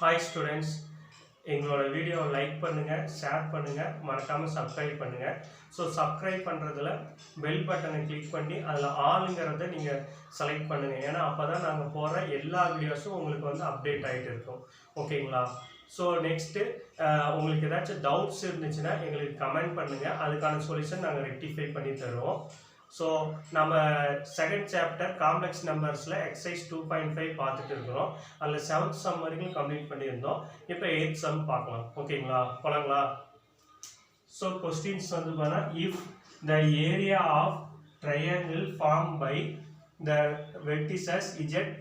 Hi students, எங்களோட video like பண்ணுங்க, share பண்ணுங்க, மறக்காம சப்ஸ்கிரைப் பண்ணுங்க. ஸோ சப்ஸ்கிரைப் பண்ணுறதுல பெல் பட்டனை கிளிக் பண்ணி அதில் ஆளுங்கிறத நீங்கள் செலக்ட் பண்ணுங்க. ஏன்னா அப்போ தான் நாங்கள் போகிற எல்லா வீடியோஸும் உங்களுக்கு வந்து அப்டேட் ஆகிட்டு இருக்கும். ஓகேங்களா? ஸோ நெக்ஸ்ட்டு உங்களுக்கு ஏதாச்சும் டவுட்ஸ் இருந்துச்சுன்னா எங்களுக்கு கமெண்ட் பண்ணுங்கள். அதுக்கான சொல்யூஷன் நாங்கள் ரெக்டிஃபை பண்ணி தருவோம். ஸோ நம்ம செகண்ட் சாப்டர் காம்ப்ளெக்ஸ் நம்பர்ஸில் எக்ஸசைஸ் 2.5 பார்த்துட்டு இருக்கிறோம். அதில் 7th சம் வரைக்கும் கம்ப்ளீட் பண்ணியிருந்தோம். இப்போ 8th சம் பார்க்கலாம். ஓகேங்களா? போலாங்களா? ஸோ கொஸ்டின்ஸ் வந்து பார்த்தா if the area of triangle form by the vertices z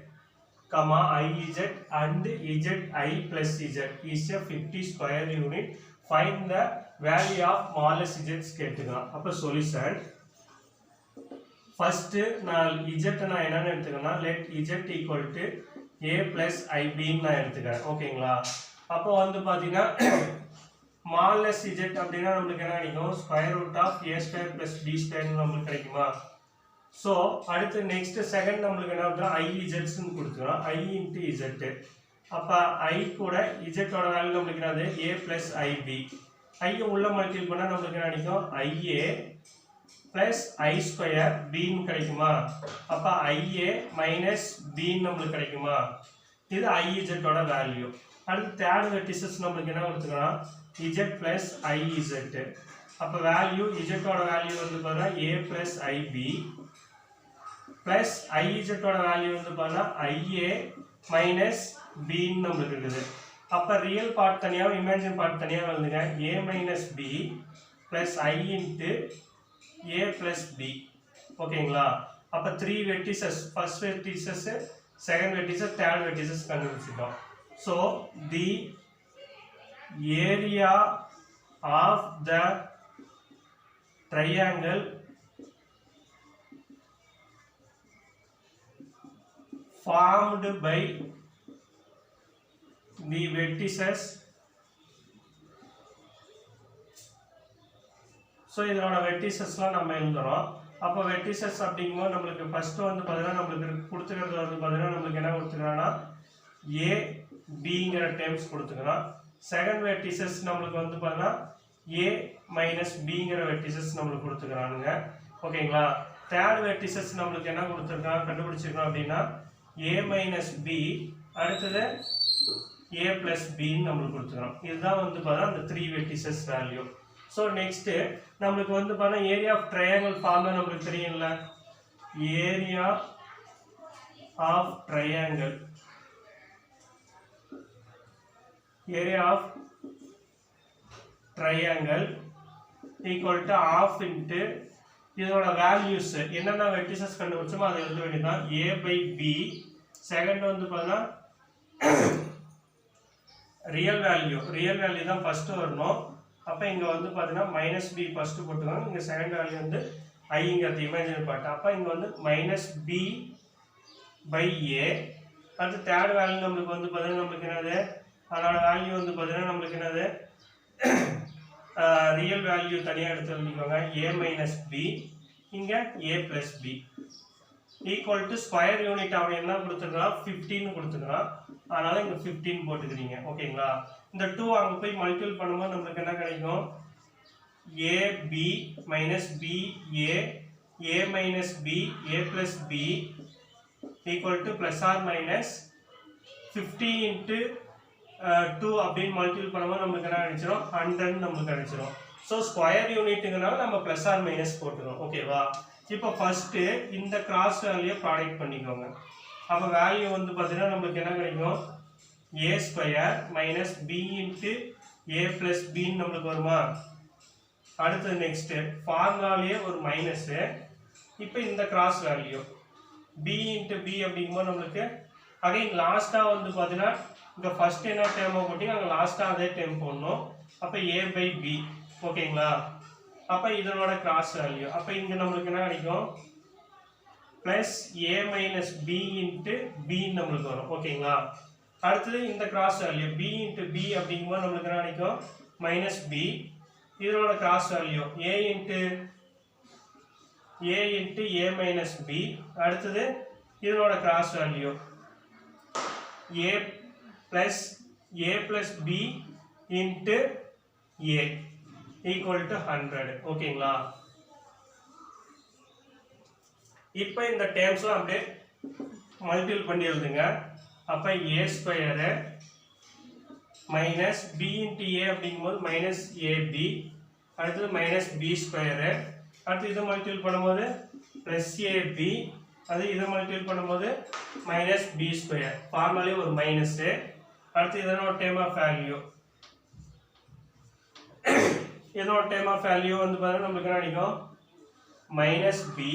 IZ and ZI plus Z is a 50 square unit. Find the value of smallest z கேட்டுக்கலாம். அப்போ solution first நான் z நான் என்னன்னு எடுத்துக்கனா let z equal to a plus ib நான் எடுத்துக்கிறேன். ஓகேங்களா? அப்போ வந்து பாத்தீங்கன்னா smallest z அப்படினா நமக்கு என்ன கிடைக்கும்? square root of a square plus b square நமக்கு கிடைக்குமா? சோ அடுத்து நெக்ஸ்ட் செகண்ட் நமக்கு என்ன வருது? iz ன்னு கொடுத்துறோம். I into z. அப்ப I கூட z ஓட வேல்யூ நமக்கு என்னது? a plus ib. I உள்ள மல்டிப்ளை பண்ணா நமக்கு என்ன கிடைக்கும்? ia plus I square b ன்னு கிடைக்குமா? அப்ப ia minus b நமக்கு கிடைக்குமா? இது iz ஓட வேல்யூ. அடுத்து தேர்ட் வெர்டிசஸ் நமக்கு என்ன கொடுத்துக்கலாம்? z plus iz. அப்ப வேல்யூ z ஓட வேல்யூ வந்து பாத்தா a plus ib plus iz ஓட வேல்யூ வந்து பாத்தா ia minus b ன்னு நமக்கு இருக்குது. அப்ப ரியல் பார்ட் தனியா இமேஜினரி பார்ட் தனியா எழுதுங்க. a minus b plus I into a plus b. ஓகேங்களா? அப்ப 3 vertices, first vertices, second vertices, third vertices கண்டுபிடிச்சிட்டோம். so the area of the triangle formed by the vertices. So இதனோட வெர்டிசஸ்லாம் நம்ம எழுதுறோம். அப்போ வெர்டிசஸ் அப்படிங்கும்போது நம்மளுக்கு ஃபர்ஸ்ட் வந்து பார்த்தீங்கன்னா நம்மளுக்கு கொடுத்துக்கிறது வந்து பார்த்தீங்கன்னா நம்மளுக்கு என்ன கொடுத்துக்கிறான்னா ஏ பிங்கிற டேர்ம்ஸ் கொடுத்துக்கிறோம். செகண்ட் வெர்டிசஸ் நம்மளுக்கு வந்து பார்த்தீங்கன்னா ஏ மைனஸ் பிங்கிற வெர்டிசஸ் நம்மளுக்கு கொடுத்துக்கிறானுங்க. ஓகேங்களா? தேர்ட் வெர்டிசஸ் நம்மளுக்கு என்ன கொடுத்துருக்காங்க கண்டுபிடிச்சிருக்கோம் அப்படின்னா ஏ மைனஸ் பி, அடுத்தது ஏ பிளஸ் பின்னு நம்மளுக்கு கொடுத்துக்கிறோம். இதுதான் வந்து பார்த்தா அந்த 3 வெர்டிசஸ் வேல்யூ. ஸோ நெக்ஸ்ட் நம்மளுக்கு வந்து பார்த்தா ஏரியா ஆஃப் ட்ரையாங்கிள் ஃபார்ம் நம்மளுக்கு தெரியும்ல. Area of triangle, area of triangle equal to half into இதோட வேல்யூஸ் என்னென்ன வெர்டிசஸ் கண்டுபிடிச்சோமோ அதை எழுத வேண்டியதுதான். a by b. செகண்ட் வந்து பார்த்தா ரியல் வேல்யூ தான் ஃபர்ஸ்ட் வரணும். அப்போ இங்கே வந்து பார்த்தீங்கன்னா மைனஸ் பி ஃபர்ஸ்ட் போட்டுக்கோங்க. இங்கே செகண்ட் வேல்யூ வந்து ஐங்கிறது இமேஜினரி பார்ட். அப்போ இங்கே வந்து மைனஸ் பி பை ஏ. அடுத்து தேர்ட் வேல்யூ நம்மளுக்கு வந்து பார்த்தீங்கன்னா நம்மளுக்கு என்னது? அதோட வேல்யூ வந்து பார்த்தீங்கன்னா நம்மளுக்கு என்னது? ரியல் வேல்யூ தனியாக எடுத்து எழுதிக்கோங்க. ஏ மைனஸ் பி, இங்கே A plus B equal to square unit அவன் என்ன கொடுத்துருக்கான்? 15 கொடுத்துருக்கான். அதனால இங்கே 15 போட்டுக்கிறீங்க. ஓகேங்களா? இந்த 2 அங்கே போய் மல்டிபிள் பண்ணும்போது நம்மளுக்கு என்ன கிடைக்கும்? A B minus B A, A minus B A plus B equal to plus or minus 50 into 2 அப்படின்னு மல்டிபிள் பண்ணும்போது நம்மளுக்கு என்ன கிடைச்சிடும்? 100 நம்மளுக்கு கிடைச்சிடும். ஸோ ஸ்கொயர் யூனிட்டுங்கனால நம்ம பிளஸ் ஆர் மைனஸ் போட்டுக்கணும். ஓகேவா? இப்போ ஃபர்ஸ்ட் இந்த கிராஸ் வேல்யூ ப்ராடக்ட் பண்ணிக்கோங்க. அப்போ வேல்யூ வந்து பார்த்தீங்கன்னா நம்மளுக்கு என்ன கிடைக்கும்? A square minus b into a plus பின்னு நம்மளுக்கு வருமா? அடுத்தது நெக்ஸ்ட் ஃபார்முலாலேயே ஒரு மைனஸ். இப்போ இந்த cross value b into b அப்படிங்கும்போது நம்மளுக்கு அகைன் லாஸ்ட்டாக வந்து பார்த்தீங்கன்னா இங்கே ஃபர்ஸ்ட் என்ன டேர்மை போட்டிங்க அங்கே லாஸ்ட்டாக அதே டேர்ம் போடணும். அப்போ ஏ பை பி. ஓகேங்களா? அப்போ இதனோட கிராஸ் வேல்யூ அப்போ இங்கே நம்மளுக்கு என்ன கிடைக்கும்? Plus a minus b into b நம்மளுக்கு வரும். ஓகேங்களா? அடுத்தது இந்த cross value b into b அப்படிங்கும்போது நம்மளுக்கு என்ன கிடைக்கும்? Minus b. இதனோட cross value a into a minus b. அடுத்தது இதனோட cross value a plus a plus b into a equal to 100. ஓகேங்களா? இப்போ இந்த டேர்ம்ஸ்லாம் அப்படியே மல்டிபிள் பண்ணி எழுதுங்க. அப்ப a square minus b into a அப்படிங்கும்போது மைனஸ் ab, அடுத்தது மைனஸ் b ஸ்கொயர், அடுத்து இதை மல்டிபிள் பண்ணும்போது பிளஸ் ab, அது இதை மல்டிபிள் பண்ணும்போது மைனஸ் b ஸ்கொயர், ஃபார்முலாலே ஒரு மைனஸ். அடுத்து இதனோட டேர்ம் ஆஃப் வேல்யூ, இதனோட டேர்ம் ஆஃப் வேல்யூ வந்து பார்த்தீங்கன்னா நம்மளுக்கு என்ன கிடைக்கும், மைனஸ் b,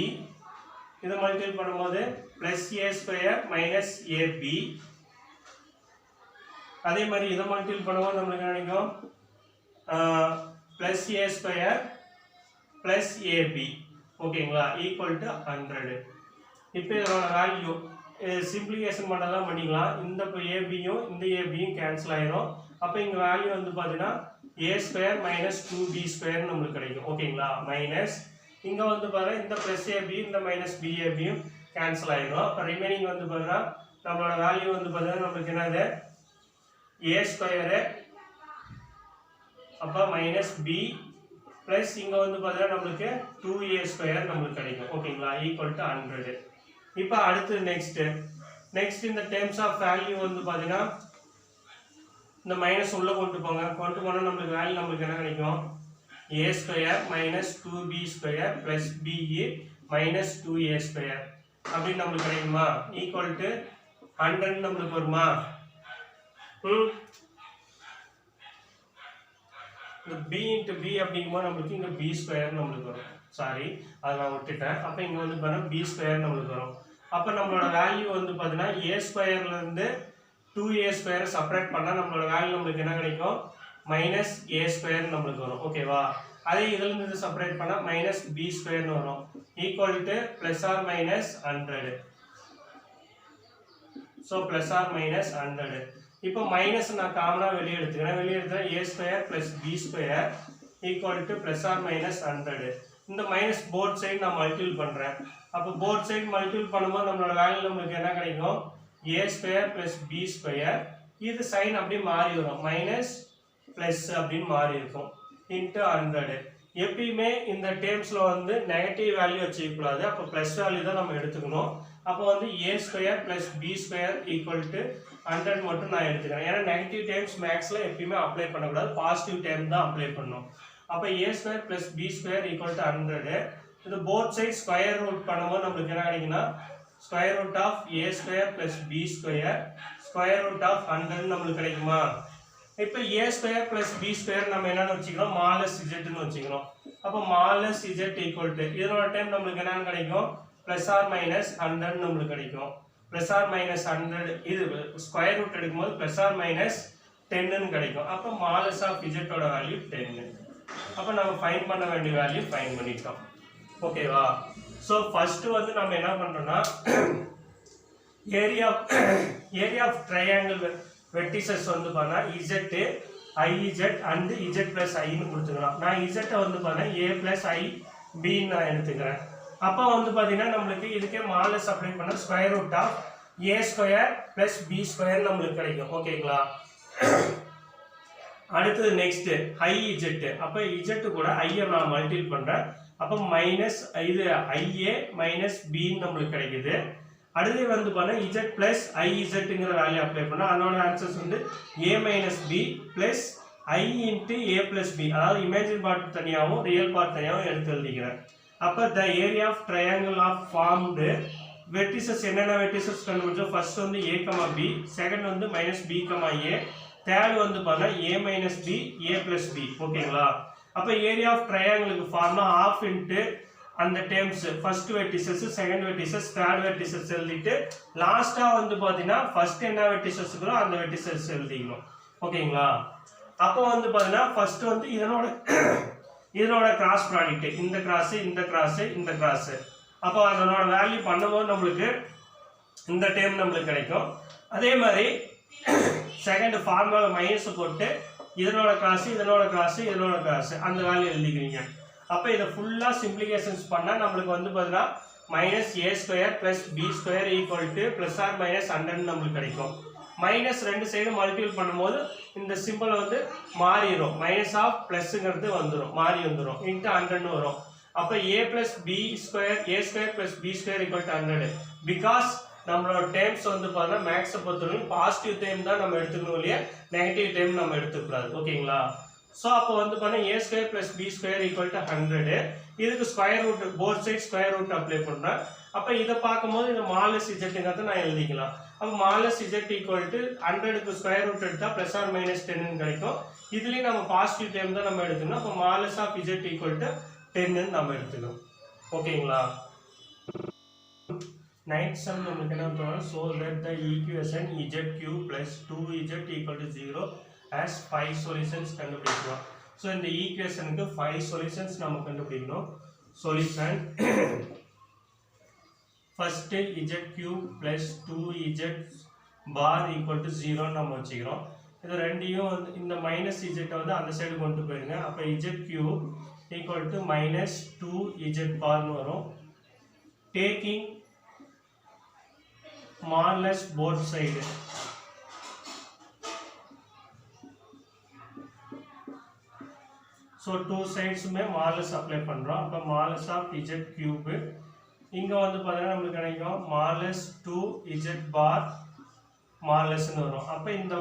இதை மல்டிபிள் பண்ணும்போது plus a square minus ab, அதே மாதிரி இதை மல்டிபிள் பண்ணும்போது நம்மளுக்கு என்ன கிடைக்கும், plus a square plus ab. ஓகேங்களா? Equal to 100. இப்போ இதோட வேல்யூ சிம்பிளிஃபிகேஷன் பண்ணலாம் பண்ணிக்கலாம். இந்த ஏபியும் இந்த ஏபியும் கேன்சல் ஆயிரும். அப்போ இங்கே வேல்யூ வந்து பார்த்தீங்கன்னா a square minus 2b square நம்மளுக்கு கிடைக்கும். ஓகேங்களா? மைனஸ் இங்கே வந்து பார்த்தீங்கன்னா இந்த ப்ளஸ் ஏபி இந்த மைனஸ் பிஏபியும் கேன்சல் ஆயிரும். அப்போ ரிமைனிங் வந்து பார்த்தீங்கன்னா நம்மளோட வேல்யூ வந்து பார்த்தீங்கன்னா நம்மளுக்கு என்னது, a ஸ்கொயரு அப்போ மைனஸ் b ப்ளஸ் இங்கே வந்து பார்த்தீங்கன்னா நம்மளுக்கு 2a ஸ்கொயர் நம்மளுக்கு கிடைக்கும். ஓகேங்களா? Equal to 100. இப்போ அடுத்து நெக்ஸ்ட் இந்த டேர்ம்ஸ் ஆஃப் வேல்யூ வந்து பார்த்தீங்கன்னா இந்த மைனஸ் உள்ள கொண்டு போனால் நம்மளுக்கு வேல்யூ நம்மளுக்கு என்ன கிடைக்கும், a square minus 2b square plus b minus 2a square அப்படின்னு நம்மளுக்கு கிடைக்குமா, ஈக்குவல் டு 100 நம்மளுக்கு வருமா. இந்த b into b அப்படிங்கும்போது நம்மளுக்கு இங்கே b ஸ்கொயர் நம்மளுக்கு வரும். சாரி, அதை நான் விட்டுட்டேன். அப்போ இங்கே வந்து பார்த்தீங்கன்னா b ஸ்கொயர் நம்மளுக்கு வரும். அப்போ நம்மளோட வேல்யூ வந்து பார்த்தீங்கன்னா a ஸ்கொயர்லேருந்து 2a ஸ்கொயரை செப்பரேட் பண்ணால் நம்மளோட வேல்யூ நம்மளுக்கு என்ன கிடைக்கும், மைனஸ் a ஸ்கொயர் நம்மளுக்கு வரும். ஓகேவா? அதே இதுலேருந்து இது செப்பரேட் பண்ணால் மைனஸ் b ஸ்கொயர்னு வரும். Equal to plus or minus 100. So plus or minus 100. இப்போ மைனஸ் நான் காமனாக வெளியே எடுத்துக்கிறேன். a square plus b square equal to plus or minus 100. இந்த மைனஸ் போர்ட் சைடு நான் மல்டிபிள் பண்ணுறேன். அப்போ போர்ட் சைடு மல்டிபிள் பண்ணும்போது நம்மளோட வேல்யூ நம்மளுக்கு என்ன கிடைக்கும், a square plus b square, இது சைன் அப்படியே மாறி வரும், மைனஸ் ப்ளஸ் அப்படின்னு மாறி இருக்கும், இன்ட்டு 100. எப்பயுமே இந்த டேர்ம்ஸில் வந்து நெகட்டிவ் வேல்யூ வச்சுக்கூடாது. அப்போ ப்ளஸ் வேல்யூ தான் நம்ம எடுத்துக்கணும். அப்போ வந்து a square plus b square equal to 100 மட்டும் நான் எடுத்துக்கிறேன். ஏன்னா நெகட்டிவ் டேர்ம்ஸ் மேக்ஸில் எப்பயுமே அப்ளை பண்ணக்கூடாது, பாசிட்டிவ் டேர்ம் தான் அப்ளை பண்ணணும். அப்போ a square plus b square equal to 100. இது போத் சைட் ஸ்கொயர் ரூட் பண்ணும்போது நம்மளுக்கு என்ன கிடைக்குன்னா, square root of a square plus b square square root of 100 நம்மளுக்கு கிடைக்குமா. இப்போ a square plus b square நம்ம என்னன்னு வச்சுக்கிறோம், மாலஸ் z வச்சுக்கிறோம். அப்போ மாலஸ் z ஈக்குவல் டு இதனோட டைம் நம்மளுக்கு என்னன்னு கிடைக்கும், ப்ளஸ் ஆர் மைனஸ் 100 நம்மளுக்கு கிடைக்கும். ப்ளஸ் ஆர் மைனஸ் 100 இது ஸ்கொயர் ரூட் எடுக்கும்போது ப்ளஸ் ஆர் மைனஸ் 10ன்னு கிடைக்கும். அப்போ மாலஸ் ஆஃப் z ஓட வேல்யூ 10. அப்போ நம்ம ஃபைண்ட் பண்ண வேண்டிய வேல்யூ ஃபைண்ட் பண்ணிட்டோம். ஓகேவா? ஸோ ஃபர்ஸ்ட் வந்து நம்ம என்ன பண்ணுறோம்னா, ஏரியா ஆஃப் ட்ரையாங்கிள் வெர்டிசஸ் வந்து பார்த்தா z iz and z plus ஐன்னு கொடுத்துக்கலாம். நான் z வந்து பார்த்தா a பிளஸ் i பின்னு நான் எடுத்துக்கிறேன். அப்போ வந்து பார்த்தீங்கன்னா நம்மளுக்கு இதுக்கே மாலஸ் அப்ளை பண்ண square root of a square plus b square நம்மளுக்கு கிடைக்கும். ஓகேங்களா? அடுத்தது நெக்ஸ்ட் ஹை z. அப்போ z கூட ஐயை நான் மல்டிபிள் பண்ணுறேன். அப்போ மைனஸ் இது ia மைனஸ் பின்னு நம்மளுக்கு கிடைக்குது. அடுத்து வந்து பார்த்தா z பிளஸ் izங்கிற வேல்யூ அப்ளை பண்ணால் அதனோட ஆன்சர்ஸ் வந்து a minus b plus i into a plus b. அதாவது இமேஜின் பார்ட் தனியாகவும் ரியல் பார்ட் தனியாகவும் எடுத்து எழுதிக்கிறேன். அப்போ the area of triangle of formed vertices என்னென்ன வெர்டிசஸ் கண்டுபிடிச்சோம், ஃபர்ஸ்ட் வந்து a கமா b, செகண்ட் வந்து minus b comma a, third வந்து பார்த்தா a minus b a plus b. ஓகேங்களா? அப்போ ஏரியா ஆஃப் ட்ரையாங்கிளுக்கு ஃபார்ம்னா ஆஃப் இன்ட்டு அந்த terms first vertices, second vertices, third vertices எழுதிட்டு லாஸ்ட்டாக வந்து பார்த்தீங்கன்னா ஃபர்ஸ்ட் என்ன வெர்டிசஸ் இருக்கோ அந்த வெர்டிசஸ் எழுதிக்கணும். ஓகேங்களா? அப்போ வந்து பார்த்தீங்கன்னா ஃபர்ஸ்ட் வந்து இதனோட கிராஸ் ப்ராடக்ட், இந்த கிராஸ் இந்த கிராஸ் இந்த கிராஸ். அப்போ அதனோட வேல்யூ பண்ணும்போது நம்மளுக்கு இந்த டேர்ம் நம்மளுக்கு கிடைக்கும். அதே மாதிரி செகண்ட் ஃபார்முலா மைனஸ் போட்டு இதனோட கிராஸ் இதனோட கிராஸ் இதனோட கிராஸ் அந்த வேல்யூ எழுதிக்கிறீங்க. அப்போ இதை ஃபுல்லாக சிம்பிளிஃபிகேஷன்ஸ் பண்ணால் நம்மளுக்கு வந்து பார்த்தீங்கன்னா minus a square plus b square equal to plus or minus 100 நம்மளுக்கு கிடைக்கும். மைனஸ் ரெண்டு சைடு மல்டிபிள் பண்ணும்போது இந்த சிம்பிள் வந்து மாறிடும், மைனஸ் ஆஃப் பிளஸ்ங்கிறது வந்துடும், மாறி வந்துடும், இன்ட்டு 100 வரும். அப்போ a plus b square a square plus b square equal to 100. Because நம்மளோட டேர்ம்ஸ் வந்து பார்த்தீங்கன்னா மேக்ஸை பொறுத்தவரைக்கும் பாசிட்டிவ் டேர்ம் தான் நம்ம எடுத்துக்கணும் இல்லையா, நெகட்டிவ் டேர்ம் நம்ம எடுத்துக்கூடாது. ஓகேங்களா? ஸோ அப்போ வந்து பார்த்தீங்கன்னா a square plus b square equal to 100. இதுக்கு square root, both side square root apply பண்ணுறேன். அப்போ இதை பார்க்கும்போது இந்த மாலஸ் இஜெட்டுங்கிறத நான் எழுதிக்கலாம். அப்போ மாலஸ் இஜெட் ஈக்குவல் டு 100க்கு ஸ்கொயர் ரூட் எடுத்தால் ப்ளஸ் ஆர் மைனஸ் 10 கிடைக்கும். இதுலேயும் நம்ம பாசிட்டிவ் டேர்ம் தான் நம்ம எடுக்கணும். அப்போ மாலஸ் ஆஃப் இஜெட் ஈக்குவல் டு 10 நம்ம எடுத்துக்கணும். ஓகேங்களா? 9th sum நமக்கு என்ன பண்ணுறோம், so let the equation z cube plus 2z equal to 0 as 5 solutions கண்டுபிடிக்கலாம். ஸோ இந்த ஈக்குவேஷனுக்கு 5 சொல்யூஷன்ஸ் நம்ம கண்டுபிடிக்கணும். Solution first z cube plus 2z bar equal to 0 நம்ம வச்சுக்கிறோம். இது ரெண்டையும் வந்து இந்த மைனஸ் இஜெட்டை வந்து அந்த சைடு கொண்டு போயிருங்க. அப்போ z Q equal to minus 2z பார்னு வரும். Taking modulus both side. So two சைட்ஸுமே மாலஸ் அப்ளை பண்ணுறோம். அப்போ மாலஸ் ஆஃப் இஜெட் கியூபு இங்கே வந்து பார்த்தீங்கன்னா நம்மளுக்கு கிடைக்கும் மாலஸ் 2z பார் மாலஸ்ன்னு வரும். அப்போ இந்த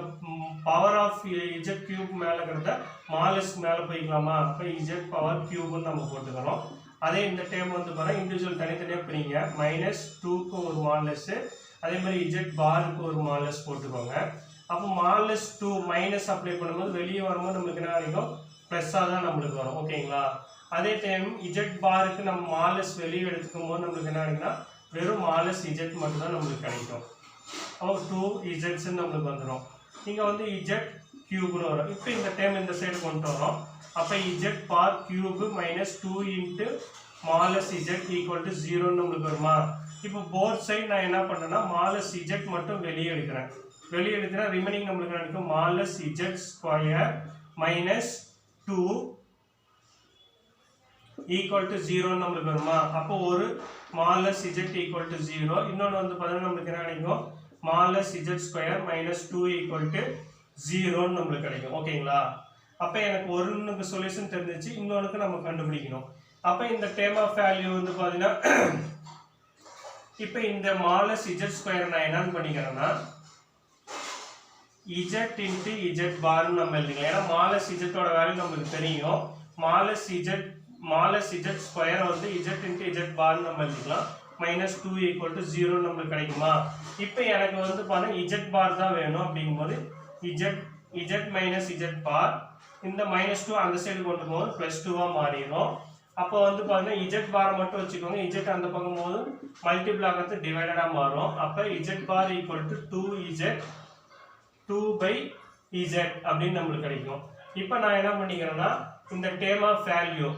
பவர் ஆஃப் இஜெட் கியூப் மேலே இருக்கிறத மாலஸ் மேலே போய்க்கலாமா? அப்போ இஜெட் பவர் கியூப்னு நம்ம போட்டுக்கிறோம். அதே இந்த டைம் வந்து பார்த்தா இண்டிவிஜுவல் தனித்தனியாக பிரிங்க. மைனஸ் 2க்கு ஒரு மாலஸ்ஸு, அதே மாதிரி இஜெட் பாருக்கு ஒரு மாலஸ் போட்டுக்கோங்க. அப்போ மாலஸ் 2 மைனஸ் அப்ளை பண்ணும்போது வெளியே வரும்போது நம்மளுக்கு என்ன கிடைக்கும், ப்ளஸ்ஸாக தான் நம்மளுக்கு வரும். ஓகேங்களா? அதே டைம் இஜெட் பாருக்கு நம்ம மாலஸ் வெளியே எடுத்துக்கும் போது நம்மளுக்கு என்ன கிடைக்குன்னா வெறும் மாலஸ் இஜெட் மட்டும் தான் நம்மளுக்கு கிடைக்கும். அப்போ 2z நம்மளுக்கு வந்துடும். இங்கே வந்து இஜெட் கியூப்னு வரும். இப்போ இந்த டைம் இந்த சைடு கொண்டு வரோம். அப்போ z bar cube minus 2 into modulus z equal to 0 நம்மளுக்கு வருமா? இப்போ போத் சைடு நான் என்ன பண்ணுறேன்னா மாலஸ் இஜெட் மட்டும் வெளியே எடுக்கிறேன். வெளியே எடுக்கிறேன் ரிமைனிங் நம்மளுக்கு கிடைக்கும் modulus z square minus 2 equal to 0 நம்மளுக்கு வருமா? அப்போ ஒரு மாலஸ் இஜெட் ஈக்குவல் டு 0, இன்னொன்று வந்து பார்த்தீங்கன்னா நம்மளுக்கு என்ன கிடைக்கும் modulus z square minus 2 equal to 0 நம்மளுக்கு கிடைக்கும். ஓகேங்களா? அப்போ எனக்கு ஒன்றுக்கு சொல்யூஷன் தெரிஞ்சிச்சு, இன்னொன்றுக்கு நம்ம கண்டுபிடிக்கணும். அப்போ இந்த டேர்ம் ஆஃப் வேல்யூ வந்து பார்த்தீங்கன்னா இப்போ இந்த மாலஸ் இஜெட் ஸ்கொயர் நான் என்னன்னு பண்ணிக்கிறேன்னா இஜெட் இன்ட்டு இஜெட் பார்னு நம்ம எழுதிக்கலாம். ஏன்னா மாலஸ் இஜெட்டோட வேல்யூ நம்மளுக்கு தெரியும். மாலஸ் இஜெட் ஸ்கொயர் வந்து இஜெட் இன்ட்டு இஜெட் பார்னு நம்ம எழுதிக்கலாம். மைனஸ் 2 ஈக்குவல் டு 0 நம்மளுக்கு கிடைக்குமா? இப்போ எனக்கு வந்து பார்த்தா இஜெட் பார் தான் வேணும். அப்படிங்கும்போது இஜெட் மைனஸ் இஜெட் பார் இந்த மைனஸ் 2 அந்த சைடு கொண்டு போகும்போது ப்ளஸ் 2 மாறிடும். அப்போ வந்து பார்த்தீங்கன்னா இஜெட் பார் மட்டும் வச்சுக்கோங்க. இஜெட் அந்த பக்கம் போது மல்டிபிள் ஆகிறது டிவைடடாக மாறும். அப்போ z bar equal to 2/z அப்படின்னு நம்மளுக்கு கிடைக்கும். இப்போ நான் என்ன பண்ணிக்கிறேன்னா இந்த டேர்ம் ஆஃப் வேல்யூ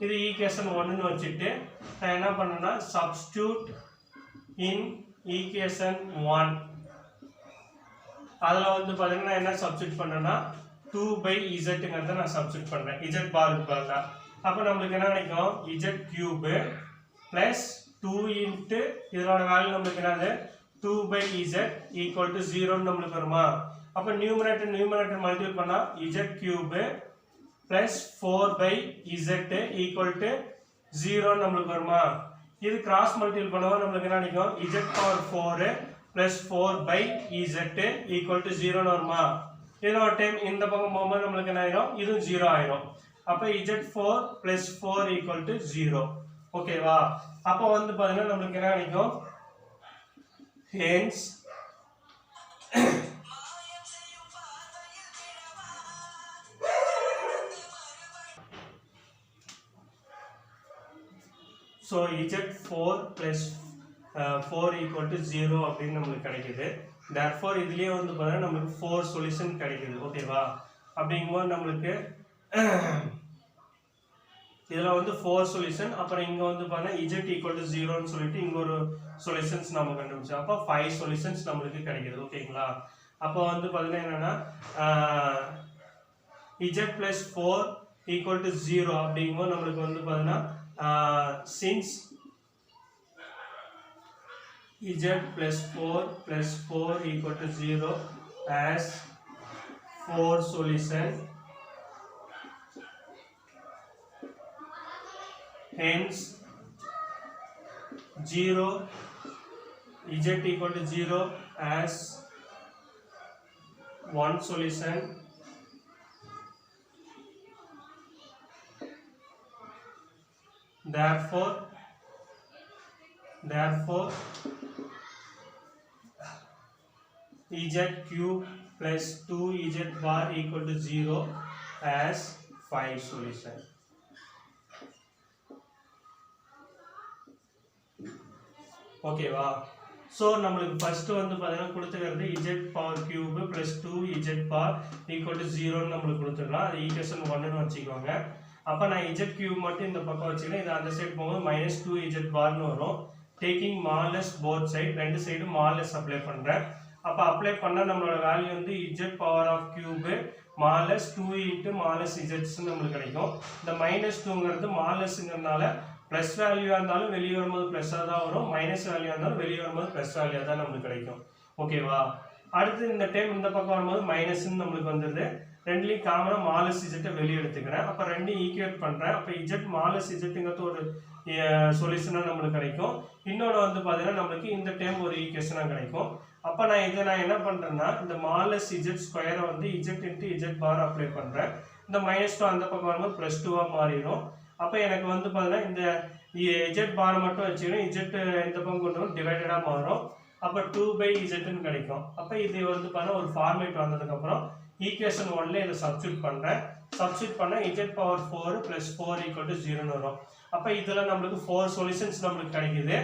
இது ஈக்குவேஷன் 1ன்னு வச்சுட்டு நான் என்ன பண்ணேன்னா சப்ஸ்டியூட் இன் ஈக்குவேஷன் 1 அதில் வந்து பார்த்தீங்கன்னா நான் என்ன சப்ஸ்டியூட் பண்ணுறேன்னா 2/zங்கிறத நான் சப்ஸ்டியூட் பண்ணுறேன் இஜெட் பாருக்கு பதிலாக. அப்போ நம்மளுக்கு என்ன கிடைக்கும் இஜெட் கியூபு ப்ளஸ் 2 இன்ட்டு இதோட வேல்யூ நம்மளுக்கு என்னது 2/z ஈக்குவல் டு 0 நம்மளுக்கு வருமா? அப்போ நியூமரேட்டர் மல்டிபிள் பண்ணால் Z cube plus 4/z equal to 0 நம்மளுக்கு வருமா? இது கிராஸ் மல்டிபிள் பண்ணுவோம் நம்மளுக்கு என்ன கிடைக்கும் Z power 4 plus 4/z equal to 0 வருமா? இதோட டைம் இந்த பக்கம் போகும்போது நம்மளுக்கு என்ன ஆயிரும், இதுவும் 0 ஆயிரும். அப்போ z4 ப்ளஸ் 4 ஈக்குவல் டு 0. ஓகேவா? அப்போ வந்து பார்த்தீங்கன்னா நம்மளுக்கு என்ன கிடைக்கும் hence so z4 plus 4 equal to 0 அப்படின்னு நம்மளுக்கு கிடைக்குது. therefore இதுலயே வந்து பார்த்தா நமக்கு 4 சொல்யூஷன் கிடைக்குது. ஓகேவா? அப்படிங்கும்போது நம்மளுக்கு இதுல வந்து 4 சொல்யூஷன், அப்புறம் இங்க வந்து பார்த்தா z equal to 0 ன்னு சொல்லிட்டு இங்க ஒரு சொல்யூஷன்ஸ் நம்ம கண்டுபிடிச்சோம். அப்போ 5 சொல்யூஷன்ஸ் நம்மளுக்கு கிடைக்குது. ஓகேங்களா? அப்போ வந்து பார்த்தீங்கன்னா என்னன்னா z plus 4 equal to 0 அப்படிங்கும்போது நம்மளுக்கு வந்து பார்த்தீங்கன்னா since z plus 4 equal to 0 as 4 solution. Hence 0 z equal to 0 as 1 solution. Therefore z cube plus 2z bar equal to 0 as 5 solution. ஓகேவா? ஸோ நம்மளுக்கு ஃபர்ஸ்ட் வந்து பார்த்தீங்கன்னா கொடுத்துக்கிறது z power cube plus 2z bar equal to 0ன்னு நம்மளுக்கு கொடுத்துக்கலாம். அது equation 1ன்னு வச்சுக்கோங்க. அப்போ நான் z கியூப் மட்டும் இந்த பக்கம் வச்சுக்கிறேன். இது அந்த சைடு போகும்போது மைனஸ் 2z பார்னு வரும். டேக்கிங் மாலஸ் போத் சைடு, ரெண்டு சைடும் மாலஸ் அப்ளை பண்ணுறேன். அப்போ அப்ளை பண்ணால் நம்மளோட வேல்யூ வந்து z பவர் ஆஃப் கியூபு மாலஸ் 2 இன்ட்டு மாலஸ் zன்னு நம்மளுக்கு கிடைக்கும். இந்த மைனஸ் 2ங்கிறது மாலஸுங்கிறதுனால ப்ளஸ் வேல்யூவாக இருந்தாலும் வெளியே வரும்போது ப்ளஸ்ஸாக தான் வரும், மைனஸ் வேல்யூவாக இருந்தாலும் வெளியே வரும்போது ப்ளஸ் வேல்யூவாக தான் நம்மளுக்கு கிடைக்கும். ஓகேவா? அடுத்து இந்த டைம் இந்த பக்கம் வரும்போது மைனஸ்ன்னு நம்மளுக்கு வந்துடுது. ரெண்டுலேயும் காமனாக மாலஸ் இஜெட்டை வெளியே எடுத்துக்கிறேன். அப்போ ரெண்டையும் ஈக்குவேட் பண்ணுறேன். அப்போ இஜெட் மாலஸ் இஜெட்டுங்கிறது ஒரு சொல்யூஷனாக நம்மளுக்கு கிடைக்கும். இன்னொன்று வந்து பார்த்தீங்கன்னா நம்மளுக்கு இந்த டைம் ஒரு ஈக்குவேஷனாக கிடைக்கும். அப்போ நான் என்ன பண்ணுறேன்னா இந்த மாலஸ் இஜெட் ஸ்கொயரை வந்து இஜெட் இன்ட்டு இஜெட் பார் அப்ளை பண்ணுறேன். இந்த மைனஸ் 2 அந்த பக்கம் வரும்போது ப்ளஸ் 2வாக மாறிடும். அப்போ எனக்கு வந்து பார்த்தீங்கன்னா இந்த z பார் மட்டும் வச்சுக்கிறேன். z இந்த பக்கம் கொண்டு வந்து டிவைடடாக மாறும். அப்போ 2/zன்னு கிடைக்கும். அப்போ இது வந்து பார்த்தீங்கன்னா ஒரு ஃபார்மேட் வந்ததுக்கப்புறம் ஈக்குவேஷன் 1ல இதை சப்ஸ்டியூட் பண்ணுறேன். சப்ஸ்டியூட் பண்ணால் z power 4 plus 4 equal to 0ன்னு வரும். அப்போ இதில் நம்மளுக்கு 4 சொல்யூஷன்ஸ் நம்மளுக்கு கிடைக்குது.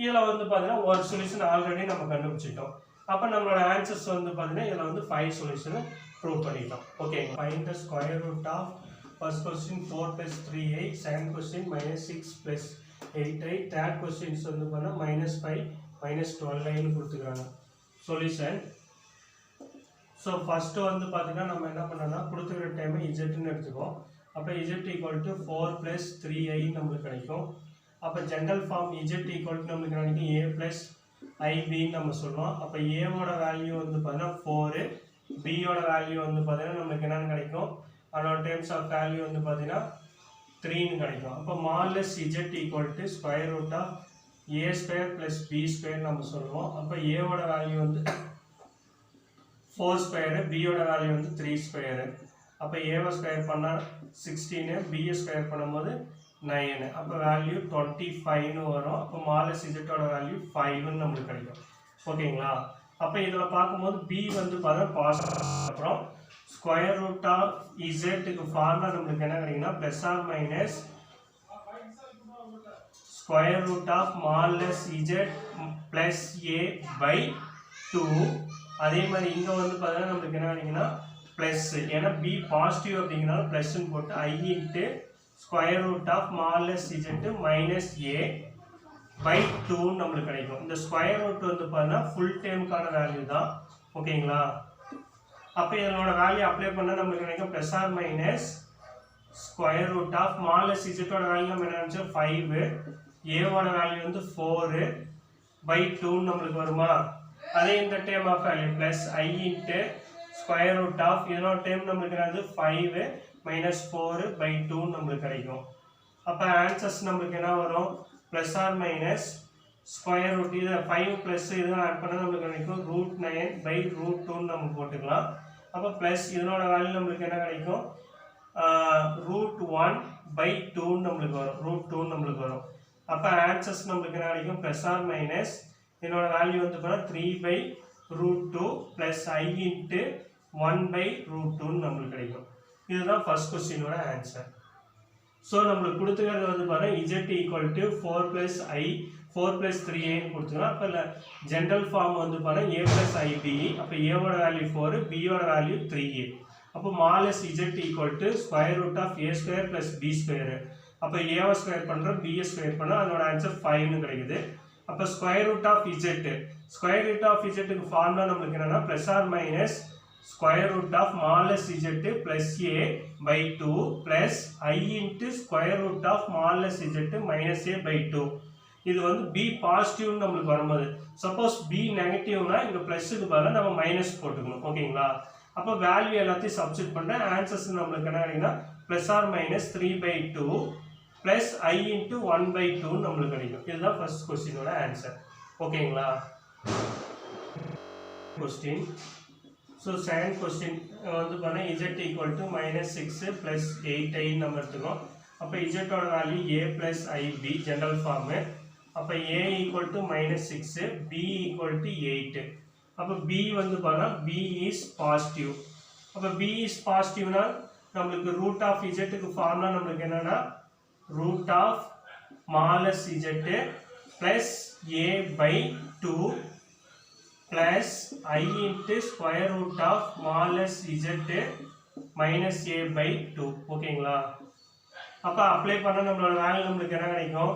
இதில் வந்து பார்த்தீங்கன்னா ஒரு சொல்யூஷன் ஆல்ரெடி நம்ம கண்டுபிடிச்சிட்டோம். அப்போ நம்மளோட ஆன்சர்ஸ் வந்து பார்த்தீங்கன்னா இதில் வந்து 5 சொல்யூஷனை ப்ரூவ் பண்ணிட்டோம். Okay, find the square root of first question 4 plus 3i, second question minus 6 plus 8i, third questions வந்து பண்ணா minus 5 minus 12i கொடுத்துக்கிறாங்க சொல்யூஷன். ஸோ ஃபர்ஸ்ட் வந்து பார்த்தீங்கன்னா நம்ம என்ன பண்ணோம்னா கொடுத்துக்கிற டைமை இஜெட்னு எடுத்துக்கோம். அப்போ Z equal to 4 plus 3i நம்மளுக்கு கிடைக்கும். அப்போ general form z equal to நம்மளுக்கு கிடைக்கும் a plus ib நம்ம சொல்லுவோம். அப்போ ஏவோட வேல்யூ வந்து பார்த்தீங்கன்னா 4, பியோட வேல்யூ வந்து பார்த்தீங்கன்னா நம்மளுக்கு என்னென்னு கிடைக்கும், அதோட டேர்ம்ஸ் ஆஃப் வேல்யூ வந்து பார்த்தீங்கன்னா 3ன்னு கிடைக்கும். அப்போ modulus z equal to square root of A square plus B square நம்ம சொல்லுவோம். அப்போ ஏவோட வேல்யூ வந்து 4 ஸ்கொயரு, பியோட வேல்யூ வந்து 3 ஸ்கொயரு. அப்போ ஏவை ஸ்கொயர் பண்ணால் 16, பிஏ ஸ்கொயர் பண்ணும்போது 9. அப்போ வேல்யூ 25ன்னு வரும். அப்போ மாலஸ் இஜெட்டோட வேல்யூ 5ன்னு நம்மளுக்கு கிடைக்கும். ஓகேங்களா? அப்போ இதில் பார்க்கும்போது பி வந்து பார்த்தா பாசிட்டிவ். அப்புறம் ஸ்கொயர் ரூட் ஆஃப் இசட்டுக்கு ஃபார்முலா நம்மளுக்கு என்ன கிடைக்குன்னா plus or minus square root of modulus z plus A by 2. அதே மாதிரி இங்கே வந்து பார்த்தீங்கன்னா நம்மளுக்கு என்ன கிடைக்குன்னா ப்ளஸ், ஏன்னா பி பாசிட்டிவ் அப்படிங்கிறனால ப்ளஸ்ன்னு போட்டு i into square root of modulus z minus A by 2 நம்மளுக்கு கிடைக்கும். இந்த ஸ்கொயர் ரூட் வந்து பார்த்தீங்கன்னா ஃபுல் டேர்முக்கான வேல்யூ தான். ஓகேங்களா? அப்போ இதனோட வேல்யூ அப்ளை பண்ணால் நம்மளுக்கு கிடைக்கும் plus or minus square root of modulus இஜெட்டோட வேல்யூ நம்ம என்ன நினச்சோம் 5, ஏவோட வேல்யூ வந்து 4 பை 2 நம்மளுக்கு வருமா. அதே இந்த term of value plus i into square root of இதனோட டேர்ம் நம்மளுக்கு என்னது 5 மைனஸ் 4 பை 2 நம்மளுக்கு கிடைக்கும். அப்போ ஆன்சர்ஸ் நம்மளுக்கு என்ன வரும் plus or minus square root இது 5 ப்ளஸ் இதுவும் ஆட் பண்ணால் நம்மளுக்கு கிடைக்கும் √9 பை √2ன்னு நம்ம போட்டுக்கலாம். அப்போ ப்ளஸ் இதனோட வேல்யூ நம்மளுக்கு என்ன கிடைக்கும் √1 பை 2ன்னு நம்மளுக்கு வரும், √2 நம்மளுக்கு வரும். அப்போ ஆன்சர்ஸ் நம்மளுக்கு என்ன கிடைக்கும் ப்ளஸ் ஆர் மைனஸ் இதனோட வேல்யூ வந்து பார்த்தா 3 by √2 plus i into 1 by √2ன்னு நம்மளுக்கு கிடைக்கும். இதுதான் ஃபர்ஸ்ட் கொஸ்டினோட ஆன்சர். ஸோ நம்மளுக்கு கொடுத்துக்கிறது வந்து பார்த்தா z equal to 4 plus i 4 plus 3ஐன்னு கொடுத்துக்கலாம். அப்போ இல்லை ஜென்ரல் ஃபார்ம் வந்து பார்த்தா ஏ ப்ளஸ் ஐபி. அப்போ ஏவோட வேல்யூ 4, பியோட வேல்யூ 3a. அப்போ modulus z equal to square root of A square plus B square. அப்போ ஏவை ஸ்கொயர் பண்ணுறோம், பிஏ ஸ்கொயர் பண்ணால் அதனோட ஆன்சர் 5ன்னு கிடைக்குது. அப்போ square root of z, square root of இஜெட்டுக்கு ஃபார்முலா நம்மளுக்கு என்னென்னா plus or minus square root of modulus z plus A by 2 plus i into square root of modulus z minus A by 2. இது வந்து b பாசிட்டிவ்னு நமக்கு வரும்போது suppose b நெகட்டிவ்னா இங்க பிளஸ்க்கு பதிலா நம்ம மைனஸ் போட்டுக்கணும் ஓகேங்களா அப்ப வேல்யூ எல்லாத்தையும் சப்ஸ்டிட் பண்ணா ஆன்சர்ஸ் நமக்கு என்ன கிடைக்கும்னா plus or minus 3/2 plus I into 1/2 நமக்கு கிடைக்கும் இதுதான் ஃபர்ஸ்ட் क्वेश्चनோட ஆன்சர் ஓகேங்களா क्वेश्चन so second question வந்து பாருங்க z equal to -6 plus 8i நம்ம எடுத்துக்கோம் அப்ப z ஓட value a plus ib general form அப்ப a equal to -6 b equal to 8 அப்ப b வந்து பாருங்க b is positive அப்ப b is positive-னா நமக்கு root of z க்கு ஃபார்முலா நமக்கு என்னன்னா root of smallest z plus a by 2 plus I into square root of smallest z minus a by 2 ஓகேங்களா அப்ப அப்ளை பண்ணா நம்மளோட வேல்யூ நமக்கு என்ன கிடைக்கும்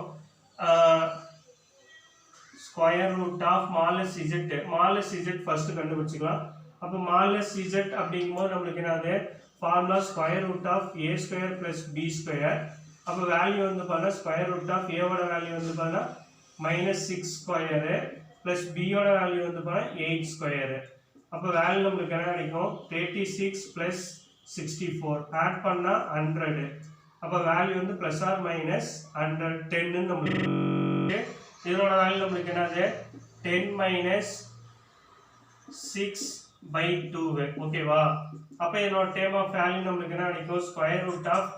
square root of smallest z first கண்டுபிடிச்சிக்கலாம் அப்ப smallest z அப்படிங்கும்போது நமக்கு என்னது formula square root of a square plus b square அப்ப வேல்யூ வந்து பாருங்க ஸ்கொயர் ரூட் ஆஃப் a ஓட வேல்யூ வந்து பாருங்க -6 ஸ்கொயர் plus b ஓட வேல்யூ வந்து பாருங்க 8 ஸ்கொயர் அப்ப வேல்யூ நமக்கு என்ன கிடைக்கும் 36 plus 64 ஆட் பண்ணா 100 அப்ப வேல்யூ வந்து பிளஸ் ஆர் மைனஸ் 10 ன்னு நமக்கு இதோட வேல்யூ நமக்கு என்னது 10 minus 6/2 ஓகேவா அப்ப இதோட டேர்ம் ஆஃப் வேல்யூ நமக்கு என்ன கிடைக்கும் ஸ்கொயர் ரூட் ஆஃப்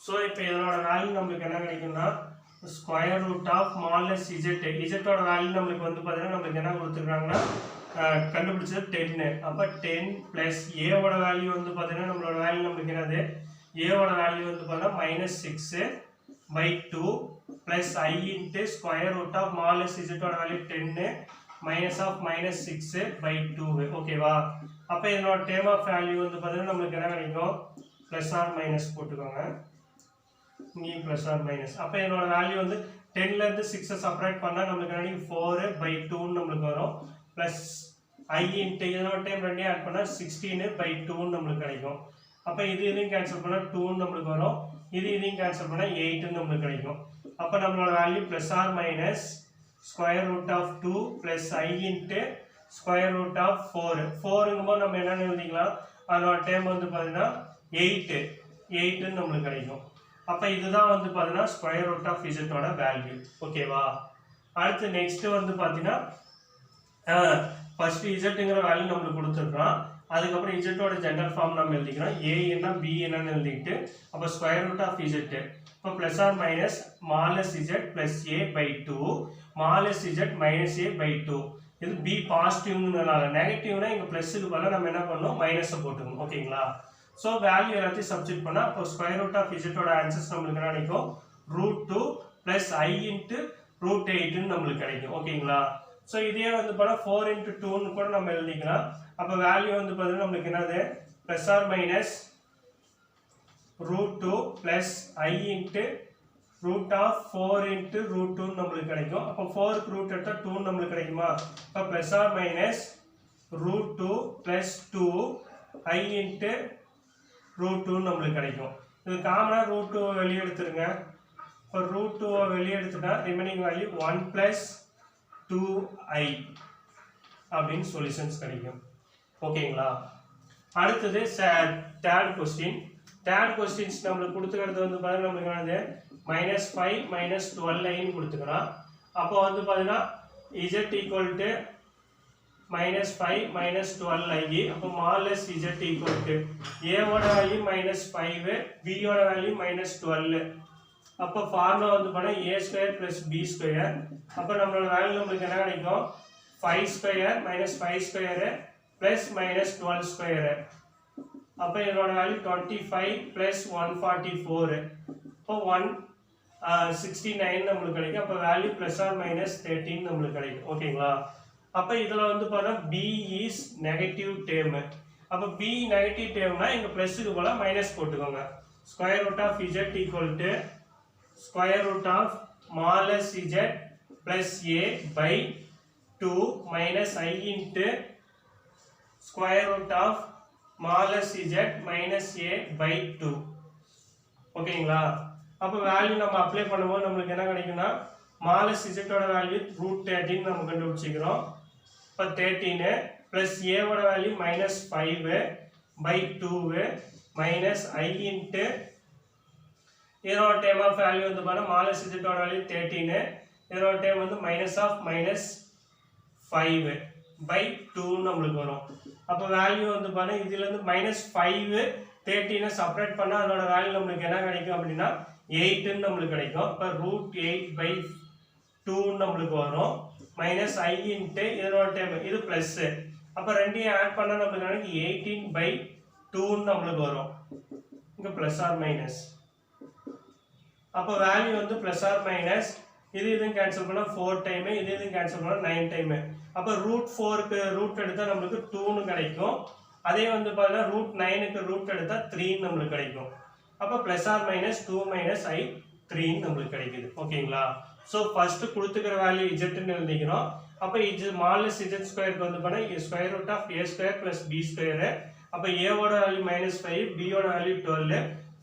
so இப்போ இதோட வேல்யூ நமக்கு என்ன கிடைக்கும்னா square root of smallest z ஓட வேல்யூ நமக்கு வந்து பாத்தீங்கன்னா நமக்கு என்ன கொடுத்திருக்காங்கன்னா கண்டுபிடிச்சது 10 அப்ப 10 plus a ஓட வேல்யூ வந்து பாத்தீங்கன்னா நம்மளோட வேல்யூ நமக்கு என்னது a ஓட வேல்யூ வந்து பாத்தீங்கன்னா -6/2 plus I into square root of smallest z ஓட வேல்யூ 10 minus of -6/2 ஓகேவா அப்ப இதோட டேர்ம் ஆஃப் வேல்யூ வந்து பாத்தீங்கன்னா நமக்கு என்ன கிடைக்கும் பிளஸ் ஆர் மைனஸ் போட்டுக்கோங்க இங்க பிளஸ் ஆர் மைனஸ் அப்ப இதோட வேல்யூ வந்து 10 ல இருந்து 6 செப்பரேட் பண்ணா நமக்கு என்ன 4/2 ன்னு நமக்கு வரும் பிளஸ் I into இதோட டைம் ரெண்டையும் ஆட் பண்ணா 16/2 ன்னு நமக்கு கிடைக்கும் அப்ப இதையும் கேன்சல் பண்ணா 2 ன்னு நமக்கு வரும் இதையும் கேன்சல் பண்ணா 8 ன்னு நமக்கு கிடைக்கும் அப்ப நம்மளோட value plus or minus square root of 2 plus I into square root of 4 4ங்கும்போது நம்ம என்ன எழுதிக்கலாம் அதோட டைம் வந்து பாத்தீங்கன்னா 8 ன்னு நமக்கு கிடைக்கும் அப்ப இதுதான் வந்து பாத்தீங்கன்னா ஸ்கொயர் ரூட் ஆஃப் z ஓட வேல்யூ ஓகேவா அடுத்து நெக்ஸ்ட் வந்து பாத்தீங்கன்னா ஃபர்ஸ்ட் zங்கற வேல்யூ நமக்கு கொடுத்திருக்கான் அதுக்கு அப்புறம் z ஓட ஜெனரல் ஃபார்ம் நாம எழுதிக்கிறோம் a என்ன b என்னன்னு எழுதிட்டு அப்ப ஸ்கொயர் ரூட் ஆஃப் z அப்ப plus or minus smallest z plus a by 2 smallest z minus a by 2 இது b பாசிட்டிவ்ங்கறனால நெகட்டிவ்னா இங்க பிளஸ்க்கு பதிலா நம்ம என்ன பண்ணனும் மைனஸ் போட்டுக்கணும் ஓகேங்களா சோ வேல்யூ எல்லாத்தையும் சப்ஸ்டிட் பண்ணா அப்ப ஸ்கொயர் ரூட் ஆஃப் z ஓட ஆன்சர்ஸ் நமக்கு என்ன கிடைக்கும் √2 plus I into √8 ன்னு நமக்கு கிடைக்கும் ஓகேங்களா சோ இதே வந்து பாத்தா 4 into 2 ன்னு கூட நம்ம எழுதிக்கலாம் அப்ப வேல்யூ வந்து பாத்தீங்கன்னா நமக்கு என்னது plus or minus √2 plus I into root of 4 into √2 நமக்கு கிடைக்கும் அப்ப 4 க்கு ரூட் எடுத்தா 2 நமக்கு கிடைக்குமா அப்ப plus or minus √2 plus 2 I into √2 நமக்கு கிடைக்கும் இது காமனா √2 வெளிய எடுத்துருங்க இப்ப √2 வெளிய எடுத்துட்டா ரிமைனிங் வேல்யூ 1 plus 2i அப்படினு சொல்யூஷன்ஸ் கிடைக்கும் ஓகேங்களா அடுத்து தேர்ட் क्वेश्चंस நமக்கு கொடுத்திருக்கிறது வந்து பாருங்க நமக்கு என்னது -5 -12i ன்னு கொடுத்துக்கறோம் அப்போ வந்து பாத்தீங்கன்னா z equal to -5 -12i அப்போ smallest z equal to a ஓட வேல்யூ -5 b ஓட வேல்யூ -12 அப்போ ஃபார்முலா வந்து பாத்தீங்கன்னா a² + b² அப்ப நம்மளோட வேல்யூ நமக்கு என்ன கிடைக்கும் 5² -5² +-12² அப்ப இதோட வேல்யூ 25 + 144 அப்போ 169 நமக்கு கிடைக்கும் அப்ப வேல்யூ +or-13 நமக்கு கிடைக்கும் ஓகேங்களா அப்ப இதுல வந்து பாருங்க b is நெகட்டிவ் டேர்ம் அப்ப b நெகட்டிவ் டேர்ம்னா இங்க பிளஸ்க்கு பதிலா மைனஸ் போட்டுக்கோங்க square root of z equal to square root of smallest z plus a by 2 minus I into square root of modulus z minus a by 2. ஓகேங்களா? அப்போ value நம்ம apply பண்ணும்போது நம்மளுக்கு என்ன கிடைக்கும்னா மாலஸ் z ஓட வேல்யூ √13 நம்ம கண்டுபிடிச்சிக்கிறோம். இப்போ 13 ப்ளஸ் a ஓட வேல்யூ minus 5 by 2 minus I into இதோட டைம் ஆஃப் வேல்யூ வந்து பார்த்தா மாலஸ் z ஓட வேல்யூ 13 இதோட டைம் வந்து மைனஸ் ஆஃப் மைனஸ் 5 பை 2 நம்மளுக்கு வரும். அப்போ வேல்யூ வந்து பார்த்தா இதுலேருந்து மைனஸ் 5 13 செப்பரேட் பண்ணால் அதோட வேல்யூ நம்மளுக்கு என்ன கிடைக்கும் அப்படின்னா 8ன்னு நம்மளுக்கு கிடைக்கும். இப்போ √8 பை 2 நம்மளுக்கு வரும். மைனஸ் I இன்ட்டு இதோட டைம் இது ப்ளஸ். அப்போ ரெண்டையும் ஆட் பண்ணால் நம்மளுக்கு கிடைக்கும் 18 பை 2ன்னு நம்மளுக்கு வரும். இங்கே ப்ளஸ் ஆர் மைனஸ். அப்போ வேல்யூ வந்து ப்ளஸ் ஆர் மைனஸ் இதுவும் கேன்சல் பண்ணால் 4 டைமு இதுவும் கேன்சல் பண்ணால் 9 டைமு. அப்போ √4க்கு ரூட் எடுத்தால் நம்மளுக்கு 2ன்னு கிடைக்கும். அதே வந்து பார்த்தீங்கன்னா √9க்கு ரூட் எடுத்தால் 3ன்னு நம்மளுக்கு கிடைக்கும். அப்போ plus or minus 2 minus I 3ன்னு நம்மளுக்கு கிடைக்குது. ஓகேங்களா? ஸோ ஃபர்ஸ்ட் கொடுத்துக்கிற வேல்யூ இஜெட்னு எழுதிக்கிறோம். அப்போ இது மாலஸ் z ஸ்கொயருக்கு வந்து பார்த்தா square root of a square plus b square. அப்போ ஏவோட வேல்யூ மைனஸ் 5 பியோட வேல்யூ 12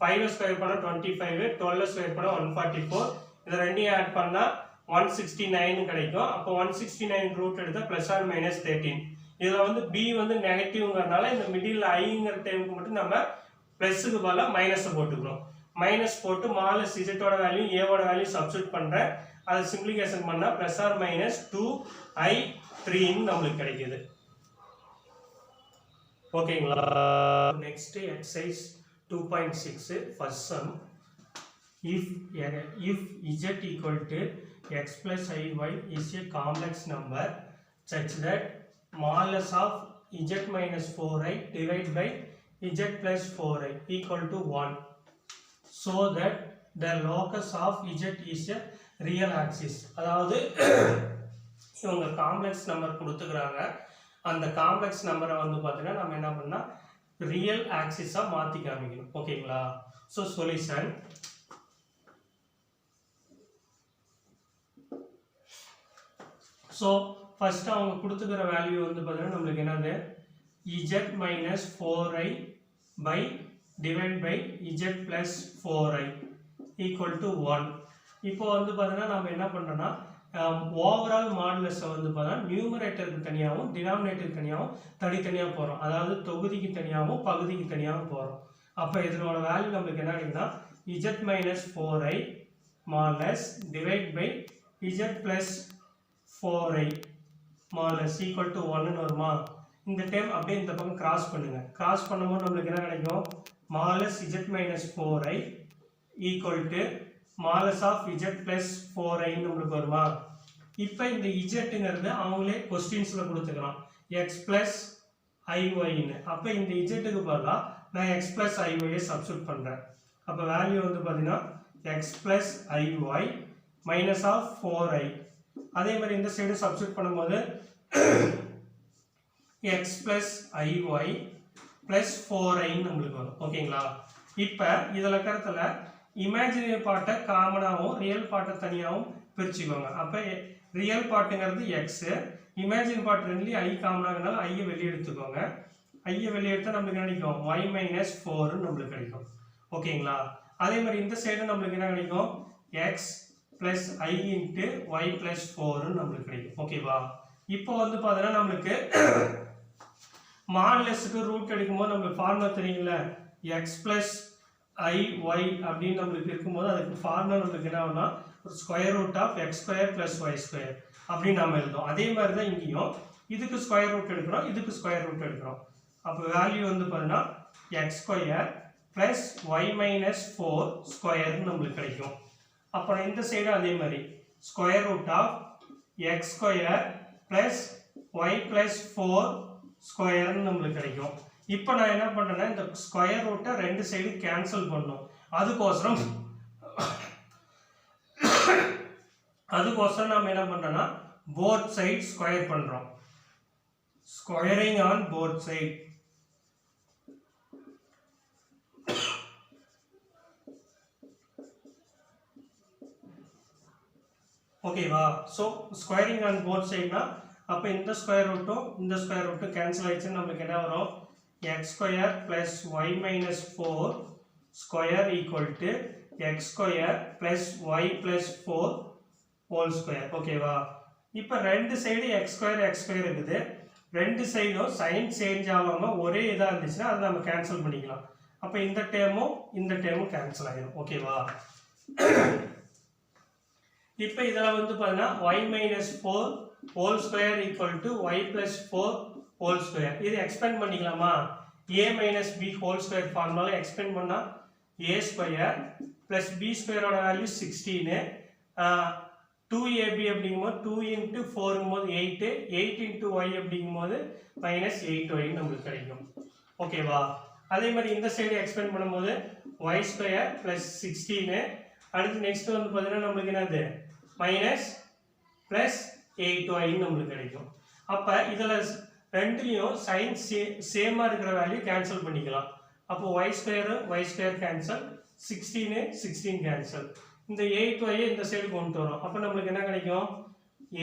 5 ஸ்கொயர் பண்ணால் 25 12 ஸ்கொயர் பண்ணால் 144 இதை ரெண்டையும் ஆட் பண்ணால் 169 கிடைக்கும். அப்போ 169 ரூட் எடுத்தால் ப்ளஸ் ஆர் மைனஸ் 13. இதில் வந்து b வந்து நெகட்டிவ்ங்கிறதுனால இந்த மிடில் ஐங்கிற டைமுக்கு மட்டும் நம்ம ப்ளஸுக்கு பதிலாக மைனஸை போட்டுக்கிறோம். மைனஸ் போட்டு மாலஸ் z ஓட வேல்யூ ஏவோட வேல்யூ சப்ஸ்டியூட் பண்ணுறேன். அதை சிம்பிளிகேஷன் பண்ணால் ப்ளஸ் ஆர் மைனஸ் 2I 3ன்னு நம்மளுக்கு கிடைக்குது. ஓகேங்களா? Next exercise 2.6 first sum. If z equal to x plus iy is a complex number such that modulus of z minus 4i divided by z plus 4i equal to 1 so that the locus of z is a real axis. அதாவது இவங்க complex number கொடுத்துக்கிறாங்க. அந்த complex நம்பரை வந்து பார்த்தீங்கன்னா நம்ம என்ன பண்ணால் ரியல் ஆக்சிஸாக மாற்றி காமிக்கணும். ஓகேங்களா? ஸோ சொல்யூஷன் ஸோ ஃபர்ஸ்ட் அவங்க கொடுத்துக்கிற வேல்யூ வந்து பார்த்தீங்கன்னா நம்மளுக்கு என்னது z minus 4i by divide by z plus 4i equal to 1. இப்போ வந்து பார்த்தீங்கன்னா நம்ம என்ன பண்ணுறோன்னா ஓவரால் மாடுலஸை வந்து பார்த்தீங்கன்னா நியூமரேட்டருக்கு தனியாகவும் டினாமினேட்டருக்கு தனியாகவும் தனித்தனியாக போகிறோம். அதாவது தொகுதிக்கு தனியாகவும் பகுதிக்கு தனியாகவும் போகிறோம். அப்போ இதனோட வேல்யூ நம்மளுக்கு என்ன கிடைக்குன்னா z minus 4i modulus divide by z plus 4i modulus equal to 1ன்னு வருமா? இந்த டைம் அப்படியே இந்த பக்கம் கிராஸ் பண்ணுங்க. கிராஸ் பண்ணும்போது நம்மளுக்கு என்ன கிடைக்கும் modulus z minus 4i equal to modulus of z plus 4i நம்மளுக்கு வருமா? இப்போ இந்த இஜெட்டுங்கிறது அவங்களே கொஸ்டின்ஸில் கொடுத்துக்கலாம் x பிளஸ் ஐஒய்ன்னு. அப்போ இந்த இஜெட்டுக்கு பதிலாக நான் x பிளஸ் ஐஒயை சப்ஸ்டியூட் பண்ணுறேன். அப்போ வேல்யூ வந்து பார்த்தீங்கன்னா x plus i y minus of 4i. அதே மாதிரி இந்த சைடு சப்ஸ்டியூட் பண்ணும்போது x பிளஸ் ஐஒய் பிளஸ் 4iன்னு நம்மளுக்கு வரும். ஓகேங்களா? இப்போ இதில் இருக்கிறதுல இமேஜினரி பார்ட்டை காமனாகவும் ரியல் பார்ட்டை தனியாகவும் பிரிச்சுக்கோங்க. அப்போ ரியல் பார்ட்டுங்கிறது எக்ஸு, இமேஜினரி பார்ட் ரெண்டுலேயும் ஐ காமனாகனால ஐயை வெளியே எடுத்துக்கோங்க. ஐயை வெளியே எடுத்தால் நம்மளுக்கு என்ன கிடைக்கும் y மைனஸ் 4ன்னு நம்மளுக்கு கிடைக்கும். ஓகேங்களா? அதே மாதிரி இந்த சைடு நம்மளுக்கு என்ன கிடைக்கும் x plus i into y plus 4ன்னு நம்மளுக்கு கிடைக்கும். ஓகேவா? இப்போ வந்து பார்த்தீங்கன்னா நம்மளுக்கு மாடுலஸுக்கு ரூட் எடுக்கும்போது நம்மளுக்கு ஃபார்முலா தெரியுங்கள எக்ஸ் பிளஸ் ஐ ஒய் அப்படின்னு நம்மளுக்கு இருக்கும்போது அதுக்கு ஃபார்முலா நம்மளுக்கு என்ன ஆகும்னா ஒரு square root of x square plus y square அப்படின்னு நம்ம எழுதும். அதே மாதிரி தான் இங்கேயும் இதுக்கு ஸ்கொயர் ரூட் எடுக்கிறோம், இதுக்கு ஸ்கொயர் ரூட் எடுக்கிறோம். அப்போ வேல்யூ வந்து பார்த்தீங்கன்னா x square plus y minus 4 ஸ்கொயர்னு நம்மளுக்கு கிடைக்கும். அப்புறம் இந்த சைடு அதே மாதிரி square root of x square plus y plus 4 ஸ்கொயர்னு நம்மளுக்கு கிடைக்கும். இப்போ நான் என்ன பண்ணுறேன்னா இந்த ஸ்கொயர் ரூட்டை ரெண்டு சைடு கேன்சல் பண்ணணும். அதுக்கோசரம் நம்ம என்ன பண்ணுறோன்னா போத் சைட் ஸ்கொயர் பண்ணுறோம். Squaring on both side. ஓகேவா? ஸோ ஸ்கொயரிங் ஆன் போத் சைட்னா அப்போ இந்த ஸ்கொயர் ரூட்டும் இந்த ஸ்கொயர் ரூட்டும் கேன்சல் ஆயிடுச்சுன்னு நம்மளுக்கு என்ன வரும் x square plus y minus 4 square equal to x square plus y plus 4 whole square. ஓகேவா? இப்போ ரெண்டு சைடு x square இருக்குது. ரெண்டு சைடும் சைன் சேஞ்ச் ஆகாம ஒரே இதா இருந்துச்சுன்னா அதை நம்ம கேன்சல் பண்ணிக்கலாம். அப்போ இந்த டேர்மும் கேன்சல் ஆகிடும். ஓகேவா? இப்போ இதில் வந்து பார்த்தீங்கன்னா y minus 4 whole square equal to y plus 4 whole square. இது எக்ஸ்பேண்ட் பண்ணிக்கலாமா? a minus b whole square ஃபார்முலால எக்ஸ்பேண்ட் பண்ணால் a square plus b square ஓட வேல்யூ 16. 2ab அப்படிங்கும்போது 2 into 4 8 8 into y அப்படிங்கும்போது minus 8y நம்மளுக்கு கிடைக்கும். ஓகேவா? அதே மாதிரி இந்த சைடு எக்ஸ்பேண்ட் பண்ணும்போது y square plus 16. அடுத்து நெக்ஸ்ட் வந்து பார்த்தீங்கன்னா நம்மளுக்கு என்னது minus plus 8y நம்மளுக்கு கிடைக்கும். அப்போ இதில் ரெண்டுலையும் சைன் சேமாக இருக்கிற வேல்யூ கேன்சல் பண்ணிக்கலாம். அப்போ y square கேன்சல், 16 கேன்சல். இந்த 8y இந்த சைடு கொண்டு வரும். அப்போ நம்மளுக்கு என்ன கிடைக்கும்?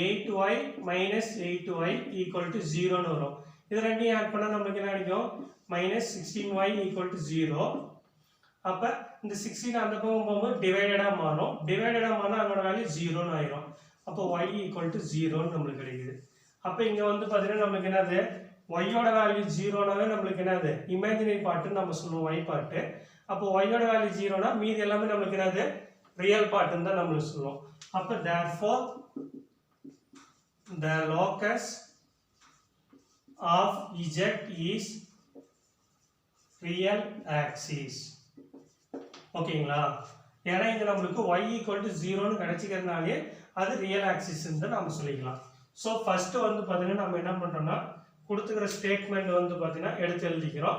8y minus 8y equal to 0ன்னு வரும். இது ரெண்டையும் ஆட் பண்ணால் நம்மளுக்கு என்ன கிடைக்கும்? minus 16y equal to 0. அப்போ இந்த 16 அந்த பக்கம் போகும்போது டிவைடடாக மாறும். டிவைடடாக மாறினா அதோட வேல்யூ 0ன்னு ஆயிரும். அப்போ y equal to 0ன்னு நம்மளுக்கு கிடைக்குது. அப்போ இங்கே வந்து பார்த்தீங்கன்னா நம்மளுக்கு என்னது? ஒய்யோட வேல்யூ 0னாவே நம்மளுக்கு என்னது? இமேஜினரி பார்ட்டுன்னு நம்ம சொல்லுவோம் y பார்ட்டு. அப்போ ஒய்யோட வேல்யூ 0னா மீதி எல்லாமே நம்மளுக்கு என்னது? ரியல் பார்ட்டுன்னு தான் நம்மளுக்கு சொல்லுவோம். அப்போ therefore the locus of z is real axis. ஓகேங்களா? ஏன்னா இங்கே நம்மளுக்கு y equal to 0ன்னு கிடைச்சிக்கிறதுனாலே அது ரியல் ஆக்சிஸ்ன்னு தான் நம்ம சொல்லிக்கலாம். ஸோ ஃபர்ஸ்ட் வந்து பார்த்தீங்கன்னா நம்ம என்ன பண்ணுறோம்னா கொடுத்துக்கிற ஸ்டேட்மெண்ட் வந்து பார்த்தீங்கன்னா எடுத்து எழுதிக்கிறோம்.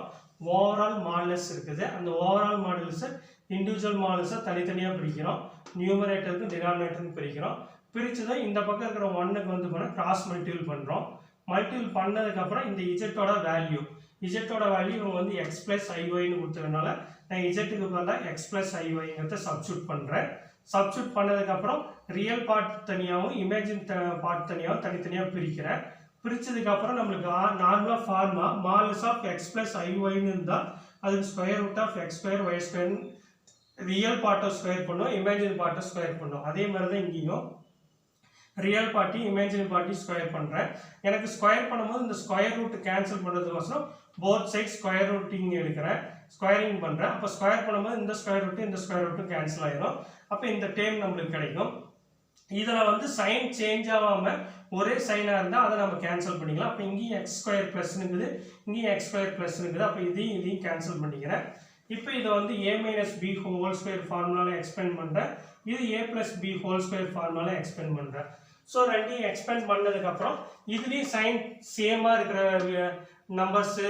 ஓவரால் மாடுலஸ் இருக்குது. அந்த ஓவரால் மாடுலஸை இண்டிவிஜுவல் மாடுலஸை தனித்தனியாக பிரிக்கிறோம். நியூமரேட்டருக்கு டினாமினேட்டருக்கு பிரிக்கிறோம். பிரித்ததும் இந்த பக்கம் இருக்கிற 1க்கு வந்து பார்த்தீங்கன்னா கிராஸ் மல்டிபிள் பண்ணுறோம். மல்டிபிள் பண்ணதுக்கப்புறம் இந்த இஜெட்டோட வேல்யூ இவங்க வந்து எக்ஸ் பிளஸ் ஐஒய்னு கொடுத்ததுனால நான் இஜெட்டுக்கு பதிலாக எக்ஸ் பிளஸ் ஐஒய்ங்கிறத சப்ஸ்டியூட் பண்ணுறேன். சப்ஸ்டியூட் பண்ணதுக்கப்புறம் ரியல் பார்ட் தனியாகவும் இமேஜின் பார்ட் தனியாகவும் தனித்தனியாக பிரிக்கிறேன். பிரித்ததுக்கப்புறம் நம்மளுக்கு நார்மலாக ஃபார்மா மாலஸ் ஆஃப் எக்ஸ் பிளஸ் ஐஒய்னு இருந்தால் அதுக்கு square root of x square y ஸ்கொயர்னு ரியல் பார்ட்டை ஸ்கொயர் பண்ணோம், இமேஜின் பார்ட்டை ஸ்கொயர் பண்ணோம். அதே மாதிரி தான் இங்கேயும் ரியல் பார்ட்டி இமேஜினரி பார்ட்டி ஸ்கொயர் பண்ணுறேன். எனக்கு ஸ்கொயர் பண்ணும்போது இந்த ஸ்கொயர் ரூட் கேன்சல் பண்ணுறதுக்கோசரம் போத் சைட் ஸ்கொயர் ரூட்டிங் எடுக்கிறேன், ஸ்கொயரிங் பண்ணுறேன். அப்போ ஸ்கொயர் பண்ணும்போது இந்த ஸ்கொயர் ரூட்டும் கேன்சல் ஆகிடும். அப்போ இந்த டேர்ம் நம்மளுக்கு கிடைக்கும். இதில் வந்து சைன் சேஞ்ச் ஆகாமல் ஒரே சைனாக இருந்தால் அதை நம்ம கேன்சல் பண்ணிக்கலாம். அப்போ இங்கேயும் எக்ஸ் ஸ்கொயர் ப்ளஸ்னுக்குது, இங்கேயும் எக்ஸ் ஸ்கொயர் ப்ளஸ்னுக்குது. அப்போ இதையும் கேன்சல் பண்ணிக்கிறேன். இப்போ இதை வந்து a minus b whole square ஃபார்முலால எக்ஸ்பெண்ட் பண்ணுறேன். இது a plus b whole square ஃபார்முலால எக்ஸ்பெண்ட் பண்ணுறேன். ஸோ ரெண்டையும் எக்ஸ்பெண்ட் பண்ணதுக்கப்புறம் இதுலேயும் சைன் சேமாக இருக்கிற நம்பர்ஸு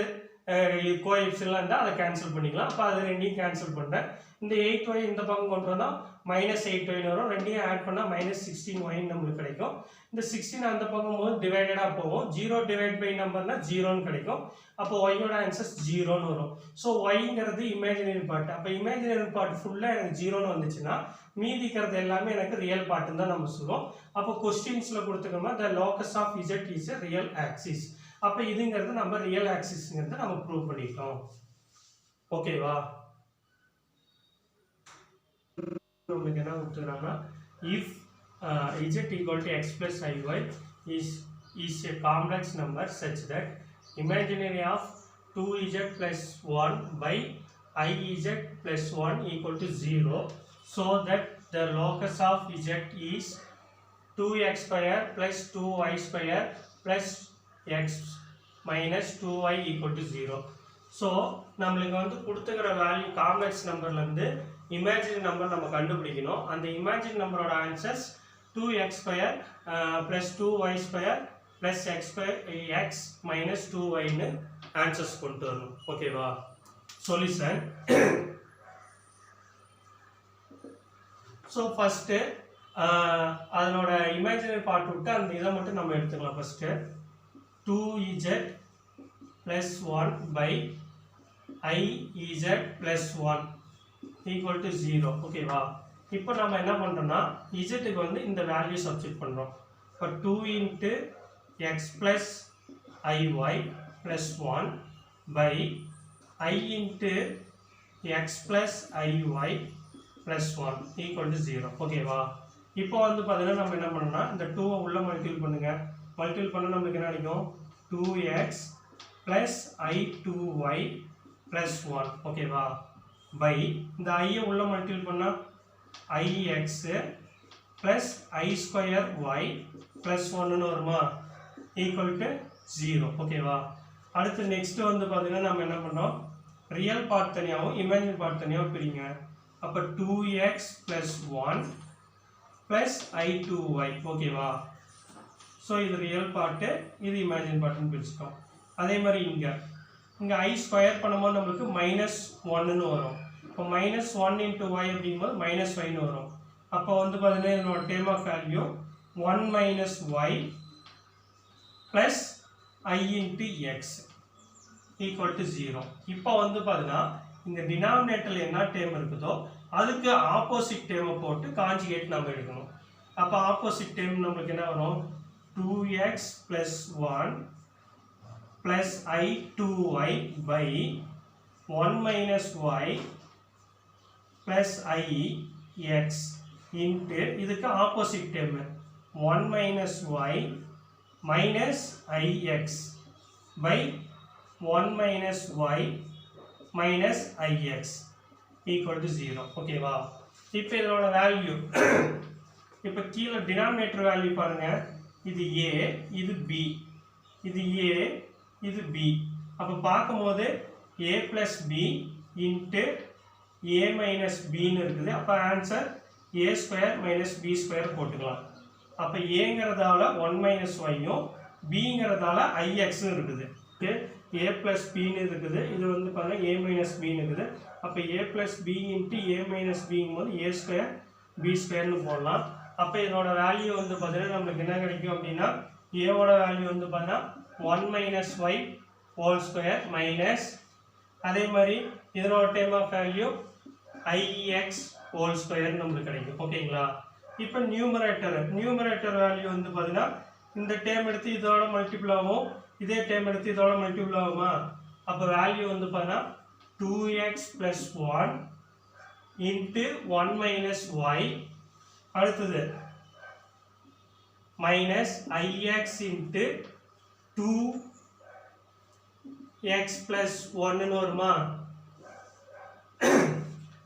கோஎஃபிஷியன்ட்லாம் இருந்தால் அதை கேன்சல் பண்ணிக்கலாம். அப்போ அது ரெண்டையும் கேன்சல் பண்ணுறேன். இந்த 8y இந்த பக்கம் கொண்டு வந்தால் -8y வரும். ரெண்டையும் ஆட் பண்ணால் -16y நம்மளுக்கு கிடைக்கும். இந்த 16 அந்த பக்கம் போது டிவைடடாக போகும். 0 டிவைட் பை நம்பர்னா 0ன்னு கிடைக்கும். அப்போ ஒய்யோட ஆன்சர்ஸ் 0ன்னு வரும். ஸோ ஒய்ங்கிறது இமேஜினரி பார்ட். அப்போ இமேஜினரி பார்ட் ஃபுல்லாக எனக்கு 0ன்னு வந்துச்சுன்னா மீதிக்கிறது எல்லாமே எனக்கு ரியல் பார்ட்டுன்னு தான் நம்ம சொல்லுவோம். அப்போ கொஸ்டின்ஸில் கொடுத்துக்கோமா the locus of z is a real axis. அப்போ இதுங்கிறது நம்ம ரியல் ஆக்சிஸ்ங்கிறத நம்ம ப்ரூவ் பண்ணிட்டோம். ஓகேவா? உங்களுக்கு என்ன கொடுத்துக்கிறாங்கன்னா if z equal to x plus iy is a complex number such that imaginary of 2z plus 1 by iz plus 1 equal to 0, so that the locus of z is 2x square plus 2y square plus x minus 2y equal to 0. So நம்மளுக்கு வந்து கொடுத்துக்கிற value complex நம்பர்லேருந்து imaginary number நம்ம கண்டுபிடிக்கணும். அந்த imaginary நம்பரோட answers 2x square plus 2y square plus x minus 2yன்னு answers கொண்டு வரணும். ஓகேவா? சொல்யூஷன். ஸோ ஃபஸ்ட்டு அதனோட இமேஜினரி பார்ட் விட்டு அந்த இதை மட்டும் நம்ம எடுத்துக்கலாம். First 2z plus 1 by iz plus 1 equal to 0. ஓகேவா? இப்போ நம்ம என்ன பண்ணுறோம்னா இஜெட்டுக்கு வந்து இந்த வேல்யூ சப்ஸ்டிட் பண்ணுறோம். இப்போ 2 into x plus iy plus 1 by I into x plus iy plus 1 equal to 0. ஓகேவா? இப்போ வந்து பார்த்தீங்கன்னா நம்ம என்ன பண்ணணும்னா இந்த 2 உள்ள மல்டிபிள் பண்ணுங்க. மல்டிபிள் பண்ணா நமக்கு என்ன கிடைக்கும்? 2x plus i2y plus 1. ஓகேவா? by இந்த i உள்ள மல்டிபிள் பண்ணா ix plus I square y plus 1 ன்னு வருமா? equal to 0. ஓகேவா? அடுத்து நெக்ஸ்ட் வந்து பார்த்தீங்கன்னா நம்ம என்ன பண்ணோம்? ரியல் பார்ட் தனியாகவும் இமேஜினரி பார்ட் தனியாகவும் பிரிங்க. அப்போ 2x plus 1 plus i2y. ஓகேவா? ஸோ இது ரியல் பார்ட்டு, இது இமேஜினரி பார்ட்டுன்னு பிரிச்சுட்டோம். அதே மாதிரி இங்கே I ஸ்கொயர் பண்ணும்போது நம்மளுக்கு -1ன்னு வரும். இப்போ -1 into y அப்படிங்கும்போது -5ன்னு வரும். அப்போ வந்து பார்த்தீங்கன்னா இதனோட term of value 1 minus y plus I into x equal to 0. இப்போ வந்து பார்த்தீங்கன்னா இந்த டினாமினேட்டரில் என்ன டேர்ம் இருக்குதோ அதுக்கு ஆப்போசிட் டேர்மை போட்டு காஞ்சுகேட் நம்ம எடுக்கணும். அப்போ ஆப்போசிட் டேர்ம் நம்மளுக்கு என்ன வரும்? 2x plus 1 plus i2y by 1 minus y plus ix into இதுக்கு opposite term 1 minus y minus ix by 1 minus y minus ix equal to 0. ஓகேவா? இப்போ இதோட வேல்யூ இப்போ கீழே டினாமினேட்டர் வேல்யூ பாருங்க. இது a, இது b, இது a, இது b. அப்போ பார்க்கும்போது a plus b into a minus b ன்னு இருக்குது. அப்போ answer a square minus b square போட்டுக்கலாம். அப்போ ஏங்கிறதால 1 minus yயும் bங்கிறதால ixன்னு இருக்குது. a plus bன்னு இருக்குது. இது வந்து பாருங்க a minus bன்னு இருக்குது. அப்போ a plus b into a minus bங்கும்போது a square b ஸ்கொயர்னு போடலாம். அப்போ இதோட வேல்யூ வந்து பார்த்தீங்கன்னா நம்மளுக்கு என்ன கிடைக்கும் அப்படின்னா ஏவோட வேல்யூ வந்து பார்த்தீங்கன்னா 1 minus y whole square minus அதே மாதிரி இதனோட term of value ix whole square நம்மளுக்கு கிடைக்கும். ஓகேங்களா? இப்போ நியூமரேட்டர் வேல்யூ வந்து பார்த்தீங்கன்னா இந்த டேர்ம் எடுத்து இதோட மல்டிபிள் ஆகும், இதே டேர்ம் எடுத்து இதோட மல்டிபிள் ஆகுமா? அப்போ வேல்யூ வந்து பார்த்தீங்கன்னா 2x plus 1 into 1 minus y அடுத்தது minus ix into 2x plus 1 ன்னு வருமா?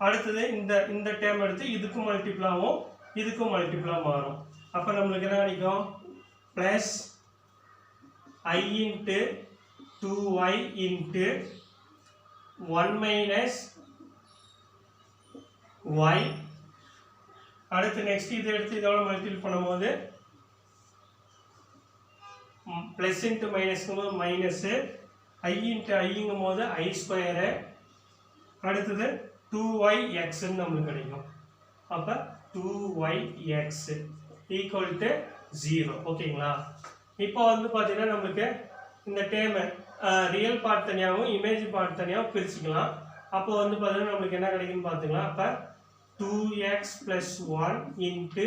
அடுத்தது இந்த டேர்ம் எடுத்து இதுக்கும் மல்டிபிள் ஆகும், இதுக்கும் மல்டிபிள் மாறும். அப்போ நம்மளுக்கு என்ன கிடைக்கும்? plus I into 2y into 1 minus y. அடுத்து நெக்ஸ்ட் இதை எடுத்து இதோட மல்டிபிள் பண்ணும்போது பிளஸ் இன்ட்டு மைனஸ்ங்கும்போது மைனஸு, ஐ இன்ட்டு ஐங்கும் போது ஐ ஸ்கொயரு, அடுத்தது 2yxன்னு நம்மளுக்கு கிடைக்கும். அப்போ 2yx ஈக்குவல் டு 0. ஓகேங்களா? இப்போ வந்து பார்த்தீங்கன்னா நம்மளுக்கு இந்த டேர்மை ரியல் பார்ட் தனியாகவும் இமேஜ் பார்ட் தனியாகவும் பிரிச்சுக்கலாம். அப்போ வந்து பார்த்தீங்கன்னா நம்மளுக்கு என்ன கிடைக்குன்னு பார்த்துக்கலாம். அப்போ 2x plus 1 into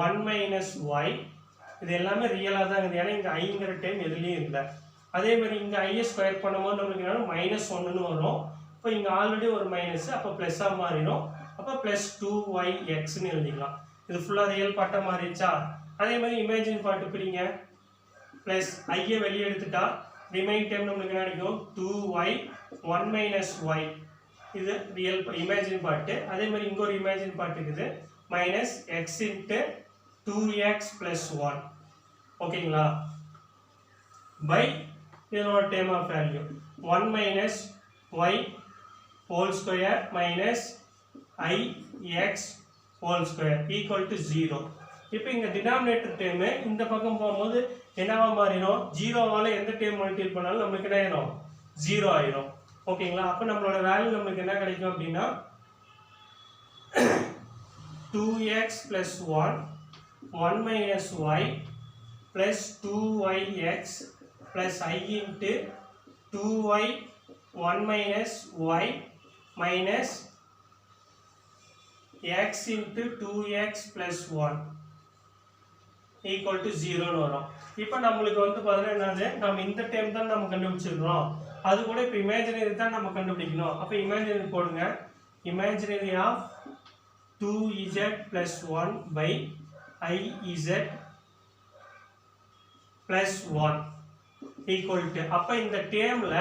1 minus y இது எல்லாமே ரியலாக தான் இருக்குது. ஏன்னா இங்கே ஐங்கிற டைம் எதுலேயும் இல்லை. அதே மாதிரி இங்கே ஐயை ஸ்கொயர் பண்ணும்போது நம்மளுக்கு என்ன -1ன்னு வரும். இப்போ இங்கே ஆல்ரெடி ஒரு மைனஸ், அப்போ ப்ளஸ்ஸாக மாறிடும். அப்போ ப்ளஸ் 2yxன்னு எழுதிக்கலாம். இது ஃபுல்லாக ரியல் பார்ட்டாக மாறிடுச்சா? அதே மாதிரி இமேஜின் பார்ட்டு பிரிங்க. ப்ளஸ் ஐயை வெளியே எடுத்துட்டா ரிமைன் டைம் நம்மளுக்கு என்ன கிடைக்கும்? 2y 1 minus y இது ரியல் இமேஜின் பார்ட்டு. அதே மாதிரி இங்கே ஒரு இமேஜின் பார்ட் இருக்குது minus x into 2x plus 1. ஓகேங்களா? பை இதனோட term of value 1 minus y whole square minus ix whole square equal to 0. இப்போ இங்கே டினாமினேட்டர் டேர்மு இந்த பக்கம் போகும்போது என்னவா மாறிடும்? 0வால் எந்த டேர்ம் மல்டிபிள் பண்ணாலும் நம்மளுக்கு என்ன ஆயிடும்? 0 ஆயிடும். ஓகேங்களா? அப்போ நம்மளோட வேல்யூ நம்மளுக்கு என்ன கிடைக்கும் அப்படின்னா 2x plus 1 1 minus y plus 2yx plus I into 2y 1 minus y minus x into 2x plus 1 equal to 0ன்னு வரும். இப்போ நம்மளுக்கு வந்து பார்த்தீங்கன்னா என்னது, நம்ம இந்த டைம் தான் நம்ம கண்டுபிடிச்சிருக்கிறோம், அது கூட இப்போ இமேஜினரி தான் நம்ம கண்டுபிடிக்கணும். அப்போ இமேஜினரி போடுங்க. Imaginary of 2z plus 1 by iz plus 1 equal to, அப்போ இந்த டேர்ம்ல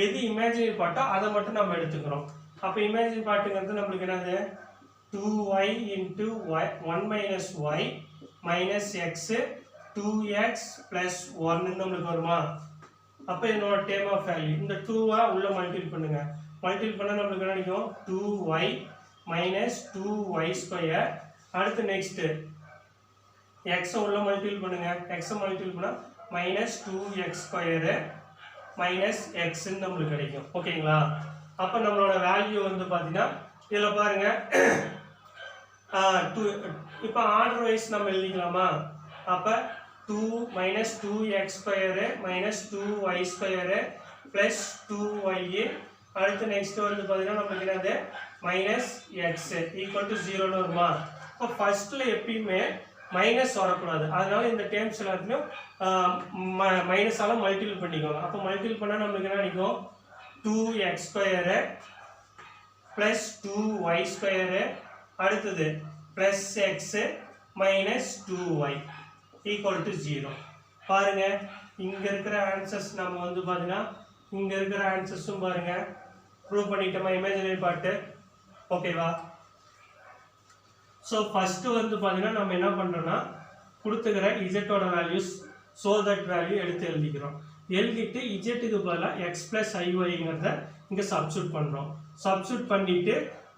எது இமேஜினரி பார்ட்டோ அதை மட்டும் நம்ம எடுத்துக்கிறோம். அப்போ இமேஜினரி பார்ட்டுங்கிறது நம்மளுக்கு என்னது, 2y into 1 minus y minus x 2x plus 1 நம்மளுக்கு வருமா. அப்போ என்னோட டேர்ம் ஆஃப் வேல்யூ இந்த 2 உள்ள மல்டிபிள் பண்ணுங்க. மல்டிபிள் பண்ணால் நம்மளுக்கு என்ன கிடைக்கும், 2y minus 2y square. அடுத்து நெக்ஸ்ட் x உள்ள மல்டிபிள் பண்ணுங்க. x மல்டிபிள் பண்ணால் minus 2x square minus x நம்மளுக்கு கிடைக்கும். ஓகேங்களா. அப்போ நம்மளோட வேல்யூ வந்து பார்த்தீங்கன்னா இதில் பாருங்க, இப்போ ஆர்டர் வைஸ் நம்ம எழுதிக்கலாமா. அப்போ 2 minus 2x square minus 2y square plus 2y. அடுத்து நெக்ஸ்ட் வந்து பார்த்தீங்கன்னா நம்மளுக்கு என்னது, மைனஸ் எக்ஸ் ஈக்குவல் டு 0ன்னு வருமா. இப்போ ஃபர்ஸ்ட்டில் எப்பயுமே மைனஸ் வரக்கூடாது, அதனால இந்த டேர்ம்ஸ் எல்லாத்தையும் மைனஸால் மல்டிபிள் பண்ணிக்கோங்க. அப்போ மல்டிபிள் பண்ணால் நம்மளுக்கு என்ன கிடைக்கும், 2x square plus 2y square, அடுத்தது plus x minus 2y equal to 0. பாருங்கள் இங்கே இருக்கிற ஆன்சர்ஸ் நம்ம வந்து பார்த்தீங்கன்னா இங்கே இருக்கிற ஆன்சர்ஸும் பாருங்கள் ப்ரூவ் பண்ணிட்டோமா இமேஜினரி பார்ட்டு. ஓகேவா. ஸோ ஃபஸ்ட்டு வந்து பார்த்தீங்கன்னா நம்ம என்ன பண்ணுறோன்னா கொடுத்துக்கிற இஜெட்டோட வேல்யூஸ் ஸோ தட் வேல்யூ எடுத்து எழுதிக்கிறோம். எழுதிட்டு இஜெட்டுக்கு பதிலாக எக்ஸ் ப்ளஸ் ஐஒய்ங்கிறத இங்கே சப்ஸ்டியூட் பண்ணுறோம். சப்ஸ்டியூட் பண்ணிவிட்டு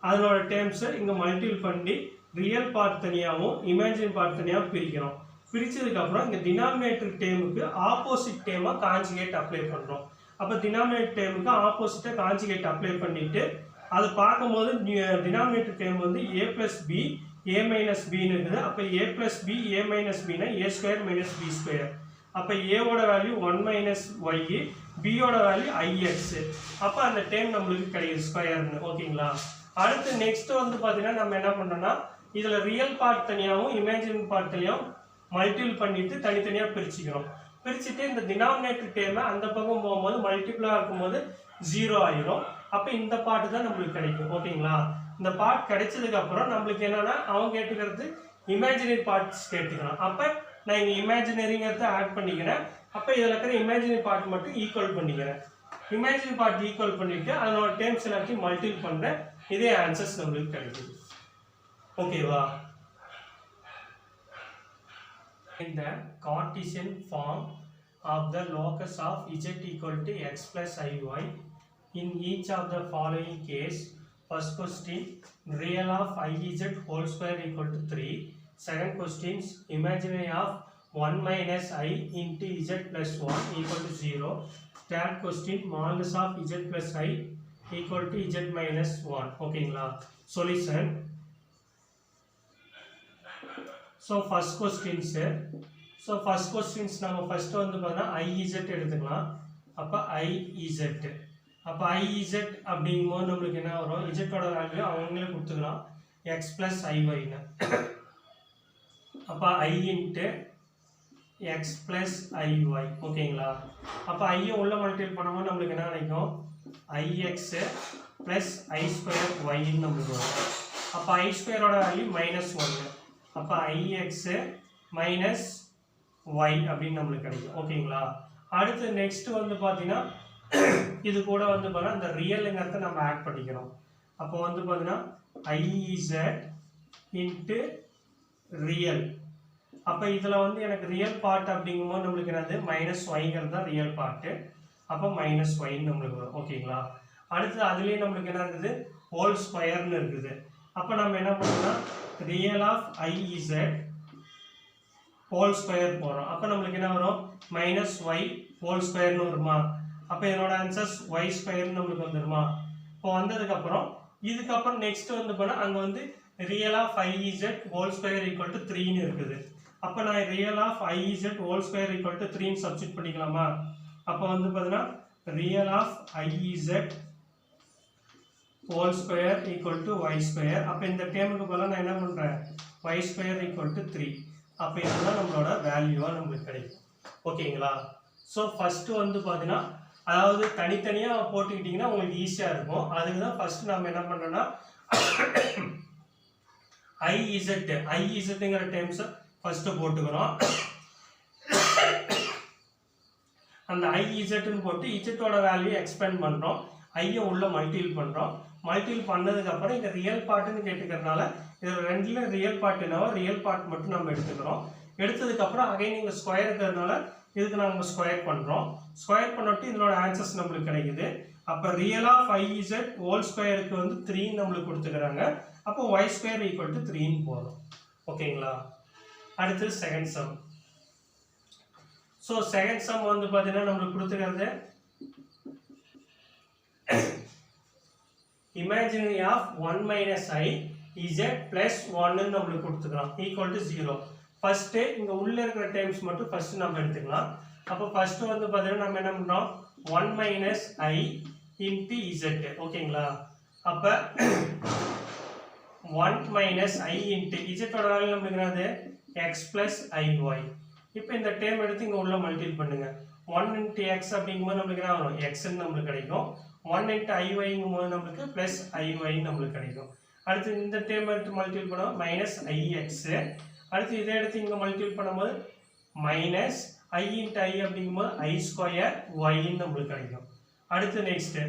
அதனோட டேர்ம்ஸை இங்கே மல்டிபிள் பண்ணி ரியல் பார்ட் தனியாகவும் இமேஜினரி பார்ட் தனியாகவும் பிரிக்கிறோம். பிரித்ததுக்கப்புறம் இங்கே டினாமினேட்டர் டேர்முக்கு ஆப்போசிட் டேர்மாக கான்ஜுகேட் அப்ளை பண்ணுறோம். அப்போ டினாமினேட்டர் டேர்முக்கு ஆப்போசிட்டாக கான்ஜுகேட் அப்ளை பண்ணிவிட்டு அது பார்க்கும்போது டினாமினேட்டர் டேர்ம் வந்து a plus B A minus பின்னு இருக்குது. அப்போ a plus B A minus பின்னா A square minus B square. அப்போ ஏவோட வேல்யூ 1 மைனஸ் ஒய், பியோட வேல்யூ ஐஎக்ஸ். அப்போ அந்த டேர்ம் நம்மளுக்கு கிடையாது ஸ்கொயர்னு. ஓகேங்களா. அடுத்து நெக்ஸ்ட் வந்து பார்த்தீங்கன்னா நம்ம என்ன பண்ணுறோம்னா இதில் ரியல் பார்ட் தனியாகவும் இமேஜினரி பார்ட் தனியாகவும் மல்டிபிள் பண்ணிட்டு தனித்தனியாக பிரிச்சுக்கிறோம். பிரிச்சுட்டு இந்த டினாமினேட்டர் டேர்மை அந்த பக்கம் போகும்போது மல்டிபிளாக இருக்கும்போது 0 ஆயிரும். அப்போ இந்த பார்ட்டு தான் நம்மளுக்கு கிடைக்கும். ஓகேங்களா. இந்த பார்ட் கிடைச்சதுக்கு அப்புறம் நம்மளுக்கு என்னன்னா அவங்க கேட்டுக்கிறது இமேஜினரி பார்ட்ஸ் கேட்டுக்கலாம். அப்போ நான் இங்கே இமேஜினரிங்கிறத ஆட் பண்ணிக்கிறேன். அப்போ இதில் இருக்கிற இமேஜினரி பார்ட் மட்டும் ஈக்குவல் பண்ணிக்கிறேன். இமேஜினரி பார்ட் ஈக்குவல் பண்ணிட்டு அதனோட டேர்ம்ஸ் எல்லாத்தையும் மல்டிபிள் பண்ணுறேன். இதே ஆன்சர்ஸ் நம்மளுக்கு கிடைக்குது. ஓகேவா. In the Cartesian form of the locus of z equal to x plus iy, in each of the following case, first question, real of iz whole square equal to 3. Second question, imaginary of 1 minus I into z plus 1 equal to 0. Third question, modulus of z plus I equal to z minus 1. Okay, solution. So first questions, நம்ம first வந்து பார்த்தா IZ எடுத்துக்கலாம். அப்போ IZ, அப்போ IZ அப்படிங்கும்போது நம்மளுக்கு என்ன வரும், இஜெட்டோட வேல்யூ அவங்களே கொடுத்துக்கலாம் எக்ஸ் ப்ளஸ் ஐஒய்னு. அப்போ I இன்ட்டு எக்ஸ் ப்ளஸ் ஐஒய். ஓகேங்களா. அப்போ ஐயை உள்ள மல்டிபிள் பண்ணும்போது நம்மளுக்கு என்ன கிடைக்கும், ஐஎக்ஸு ப்ளஸ் ஐ ஸ்கொயர் ஒய்ன்னு நம்மளுக்கு வரும். அப்போ ஐ ஸ்கொயரோட வேல்யூ -1. அப்போ ஐஎக்ஸு மைனஸ் ஒய் அப்படின்னு நம்மளுக்கு கிடைக்கும். ஓகேங்களா. அடுத்து நெக்ஸ்ட் வந்து பார்த்தீங்கன்னா இது கூட வந்து பார்த்தீங்கன்னா இந்த ரியலுங்கிறத நம்ம ஆட் பண்ணிக்கிறோம். அப்போ வந்து பார்த்தீங்கன்னா ஐஇசட் இன்ட்டு ரியல். அப்போ இதில் வந்து எனக்கு ரியல் பார்ட் அப்படிங்கும்போது நம்மளுக்கு என்னது -y தான் ரியல் பார்ட்டு. அப்போ -y நம்மளுக்கு வரும். ஓகேங்களா. அடுத்து அதுலேயே நம்மளுக்கு என்ன இருக்குது, ஹோல் ஸ்கொயர்னு இருக்குது. அப்போ நம்ம என்ன பண்ணோம்னா real of i z whole square போகிறோம். அப்போ நம்மளுக்கு என்ன வரும், -y ஹோல் ஸ்கொயர்னு வருமா. அப்போ என்னோட ஆன்சர்ஸ் y ஸ்கொயர்னு நம்மளுக்கு வந்துடுமா. இப்போ வந்ததுக்கப்புறம் இதுக்கப்புறம் நெக்ஸ்ட் வந்து போனால் அங்கே வந்து real of i z whole square equal to 3ன்னு இருக்குது. அப்போ நான் real of i z whole square equal to 3ன்னு சப்ஸ்டிட் பண்ணிக்கலாமா. அப்போ வந்து பார்த்தீங்கன்னா real of i z whole square equal to y square. அப்போ இந்த டேமுக்கு பதிலாக நான் என்ன பண்ணுறேன், y ஸ்கொயர் ஈக்குவல் டு 3. அப்போ இதுதான் நம்மளோட வேல்யூவாக நம்மளுக்கு கிடைக்கும். ஓகேங்களா? ஸோ ஃபஸ்ட்டு வந்து பார்த்தீங்கன்னா அதாவது தனித்தனியாக போட்டுக்கிட்டிங்கன்னா உங்களுக்கு ஈஸியாக இருக்கும். அதுக்கு தான் ஃபஸ்ட்டு நம்ம என்ன பண்ணுறோன்னா ஐஇசட்டுங்கிற டேர்ம்ஸை ஃபஸ்ட்டு போட்டுக்கிறோம். அந்த ஐஇசட்னு போட்டு இசட்டோட வேல்யூ எக்ஸ்பேண்ட் பண்ணுறோம். ஐயை உள்ள மல்டிபிள் பண்ணுறோம். மல்டிபிள் பண்ணதுக்கப்புறம் இங்கே ரியல் பார்ட்டுன்னு கேட்டுக்கிறதுனால இதில் ரெண்டுலேயும் ரியல் பார்ட் என்னவோ ரியல் பார்ட் மட்டும் நம்ம எடுத்துக்கிறோம். எடுத்ததுக்கப்புறம் அகைன் இங்கே ஸ்கொயர் இருக்கிறதுனால இதுக்கு நம்ம ஸ்கொயர் பண்ணுறோம். ஸ்கொயர் பண்ணிட்டு இதனோட ஆன்சர்ஸ் நம்மளுக்கு கிடைக்குது. அப்போ ரியல் ஆஃப் ஐஇசட் ஹோல் ஸ்கொயருக்கு வந்து 3 நம்மளுக்கு கொடுத்துக்கிறாங்க. அப்போ ஒய் ஸ்கொயர் ஈக்குவல் டு 3ன்னு போதும். ஓகேங்களா? அடுத்து second sum. So second sum வந்து பார்த்தீங்கன்னா நம்மளுக்கு கொடுத்துக்கிறது imaginary of 1 minus i z plus 1ன்னு நம்மளுக்கு கொடுத்துக்கலாம் ஈக்குவல் டு 0. ஃபர்ஸ்ட்டு இங்கே உள்ளே இருக்கிற டைம்ஸ் மட்டும் ஃபஸ்ட்டு நம்ம எடுத்துக்கலாம். அப்போ ஃபஸ்ட்டு வந்து பார்த்தீங்கன்னா நம்ம என்ன பண்ணுறோம் 1 மைனஸ் ஐ இன்ட்டு இசட். ஓகேங்களா? அப்போ 1 மைனஸ் ஐ இன்ட்டு இசட்டோட வேல்யூ நம்மளுக்கு என்னது எக்ஸ் பிளஸ் ஐஒய். இப்போ இந்த டேர்ம் எடுத்து இங்கே உள்ள மல்டிபிள் பண்ணுங்க. 1 இன்ட்டு எக்ஸ் அப்படிங்கும்போது நம்மளுக்கு என்ன வரும் எக்ஸ்ன்னு நம்மளுக்கு கிடைக்கும். 1 இன்ட்டு ஐஒய்ங்கும் போது நம்மளுக்கு ப்ளஸ் ஐஒய்ன்னு நம்மளுக்கு கிடைக்கும். அடுத்து இந்த டேர்ம் எடுத்து மல்டிபிள் பண்ணுவோம் மைனஸ் ஐஎக்ஸு. அடுத்து இதை எடுத்து இங்கே மல்டிபிள் பண்ணும்போது மைனஸ் ஐ இன்ட்டு ஐ அப்படிங்கும்போது ஐ ஸ்கொயர் ஒய்ன்னு நம்மளுக்கு கிடைக்கும். அடுத்து நெக்ஸ்ட்டு